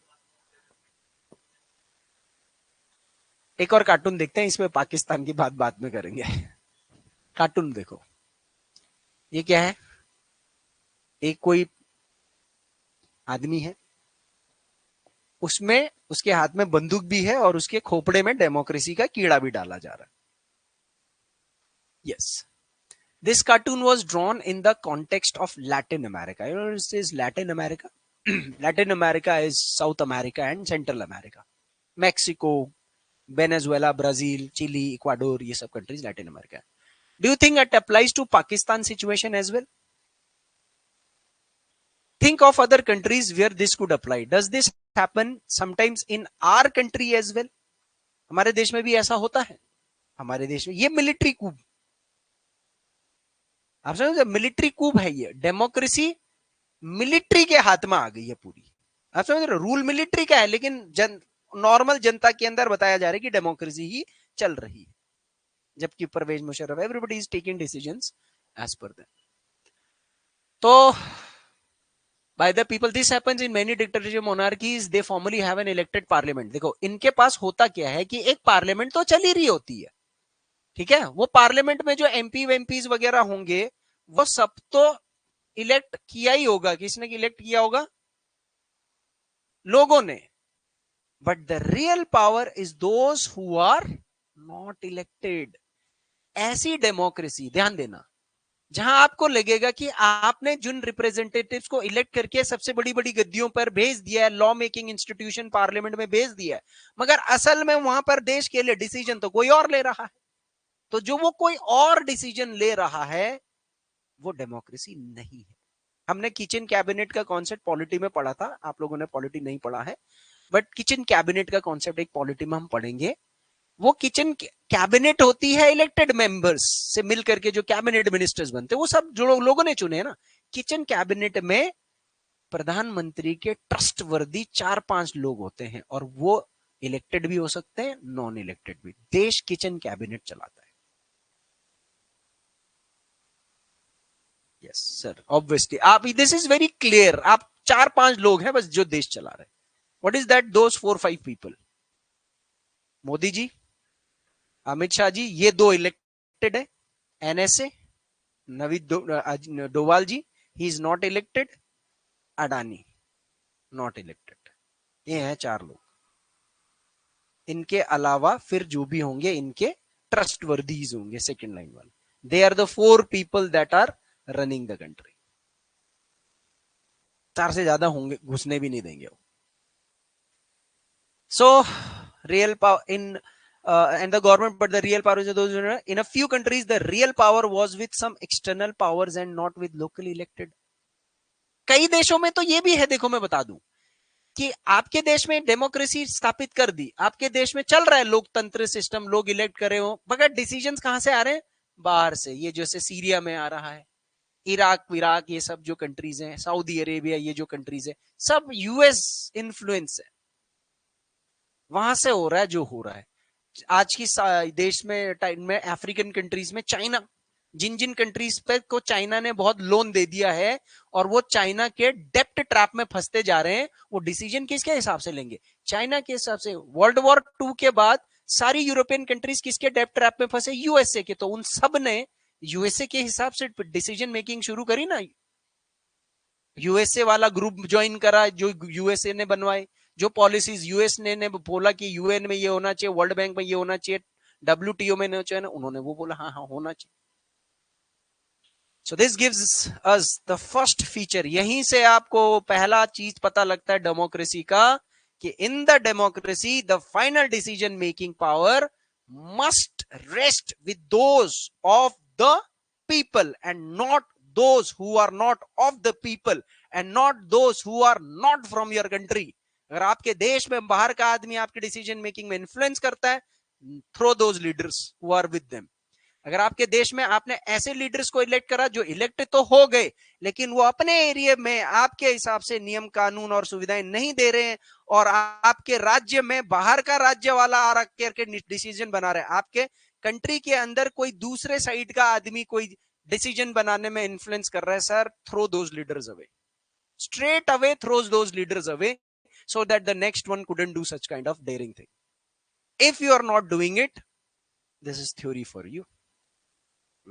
एक और कार्टून देखते हैं, इसमें पाकिस्तान की बात बाद में करेंगे। कार्टून देखो, ये क्या है? एक कोई आदमी है, उसमें उसके हाथ में बंदूक भी है और उसके खोपड़े में डेमोक्रेसी का कीड़ा भी डाला जा रहा है। Yes, this cartoon was drawn in the context of Latin America. You know, this is Latin America. Latin America is South America and Central America. Mexico, Venezuela, Brazil, Chile, Ecuador, ये सब countries Latin America. Do you think it applies to Pakistan situation as well? Think of other countries where this could apply. Does this happen sometimes in our country as well? हमारे देश में भी ऐसा होता है। हमारे देश में ये मिलिट्री कूप, आप समझे, मिलिट्री कूप है ये। डेमोक्रेसी मिलिट्री के हाथ में आ गई है पूरी। आप समझ रहे हो, रूल मिलिट्री का है, लेकिन नॉर्मल जनता के अंदर बताया जा रहा है कि डेमोक्रेसी ही चल रही है, जबकि Parvez Musharraf, everybody is taking decisions as per them. तो by the people, this happens in many dictatorship monarchies, they formally have an elected parliament. देखो इनके पास होता क्या है कि एक पार्लियामेंट तो चल ही रही होती है, ठीक है, वो पार्लियामेंट में जो एमपी एमपीज वगैरह होंगे वो सब तो इलेक्ट किया ही होगा। किसने इलेक्ट किया होगा? लोगों ने। But the real power is those who are not elected. ऐसी डेमोक्रेसी, ध्यान देना, जहां आपको लगेगा कि आपने जिन रिप्रेजेंटेटिव्स को इलेक्ट करके सबसे बड़ी बड़ी गद्दियों पर भेज दिया है, लॉ मेकिंग इंस्टीट्यूशन पार्लियामेंट में भेज दिया है, मगर असल में वहां पर देश के लिए डिसीजन तो कोई और ले रहा है। तो जो वो कोई और डिसीजन ले रहा है वो डेमोक्रेसी नहीं है। हमने किचन कैबिनेट का कॉन्सेप्ट पॉलिटी में पढ़ा था, आप लोगों ने पॉलिटी नहीं पढ़ा है, बट किचन कैबिनेट का कॉन्सेप्ट एक पॉलिटी में हम पढ़ेंगे। वो किचन कैबिनेट होती है इलेक्टेड मेंबर्स से मिलकर के जो कैबिनेट मिनिस्टर्स बनते हैं, वो सब जो लोगों ने चुने हैं ना। किचन कैबिनेट में प्रधानमंत्री के ट्रस्टवर्दी 4-5 लोग होते हैं, और वो इलेक्टेड भी हो सकते हैं, नॉन इलेक्टेड भी। देश किचन कैबिनेट चलाता है। यस सर, ऑब्वियसली आप, दिस इज वेरी क्लियर, आप 4-5 लोग हैं बस जो देश चला रहे हैं। What is that those 4-5 people? Modi ji, Amit Shah ji, ये 2 इलेक्टेड है। NSA, Navid Doval ji, he is not elected. Adani, not elected. ये हैं 4 लोग। इनके अलावा फिर जो भी होंगे इनके ट्रस्टवर्दीज होंगे, सेकंड लाइन वाले। They are the 4 people that are running the country. 4 से ज्यादा होंगे, घुसने भी नहीं देंगे वो। So real power in and the government, but the real power is those in a few countries the real power was with some external powers and not with locally elected. कई देशों में तो ये भी है, देखो मैं बता दूं कि आपके देश में डेमोक्रेसी स्थापित कर दी, आपके देश में चल रहा है लोकतंत्र सिस्टम, लोग इलेक्ट करे हो, मगर डिसीजंस कहां से आ रहे हैं? बाहर से। ये जैसे सीरिया में आ रहा है, इराक विराक, ये सब जो कंट्रीज हैं, सऊदी अरेबिया, ये जो कंट्रीज है, सब यूएस इन्फ्लुएंस है, वहां से हो रहा है जो हो रहा है। आज की देश में टाइम में अफ्रीकन कंट्रीज में चाइना, जिन जिन कंट्रीज पे को चाइना ने बहुत लोन दे दिया है और वो चाइना के डेप्ट ट्रैप में फंसते जा रहे हैं, वो डिसीजन किसके हिसाब से लेंगे? चाइना के हिसाब से। वर्ल्ड वॉर 2 के बाद सारी यूरोपियन कंट्रीज किसके डेप्ट ट्रैप में फंसे? यूएसए के। तो उन सब ने यूएसए के हिसाब से डिसीजन मेकिंग शुरू करी ना। यूएसए वाला ग्रुप ज्वाइन करा जो यूएसए ने बनवाए, जो पॉलिसीज यूएस ने बोला कि यूएन में ये होना चाहिए, वर्ल्ड बैंक में ये होना चाहिए, डब्ल्यूटीओ में चाहिए ना, उन्होंने वो बोला हाँ हाँ होना चाहिए। So this gives us the first feature. यहीं से आपको पहला चीज पता लगता है डेमोक्रेसी का, कि in the democracy the final decision making power must rest with those of the people and not those who are not of the people and not those who are not from your country. अगर आपके देश में बाहर का आदमी आपके डिसीजन मेकिंग में इन्फ्लुएंस करता है, through those leaders who are with them. अगर आपके देश में आपने ऐसे लीडर्स को इलेक्ट करा जो इलेक्ट तो हो गए, लेकिन वो अपने एरिया में आपके हिसाब से नियम कानून और सुविधाएं नहीं दे रहे हैं, और आपके राज्य में बाहर का राज्य वाला आ करके डिसीजन बना रहे हैं, आपके कंट्री के अंदर कोई दूसरे साइड का आदमी कोई डिसीजन बनाने में इन्फ्लुएंस कर रहा है, sir throw those leaders away, straight away throws those leaders away, so that the next one couldn't do such kind of daring thing. If you are not doing it, this is theory for you.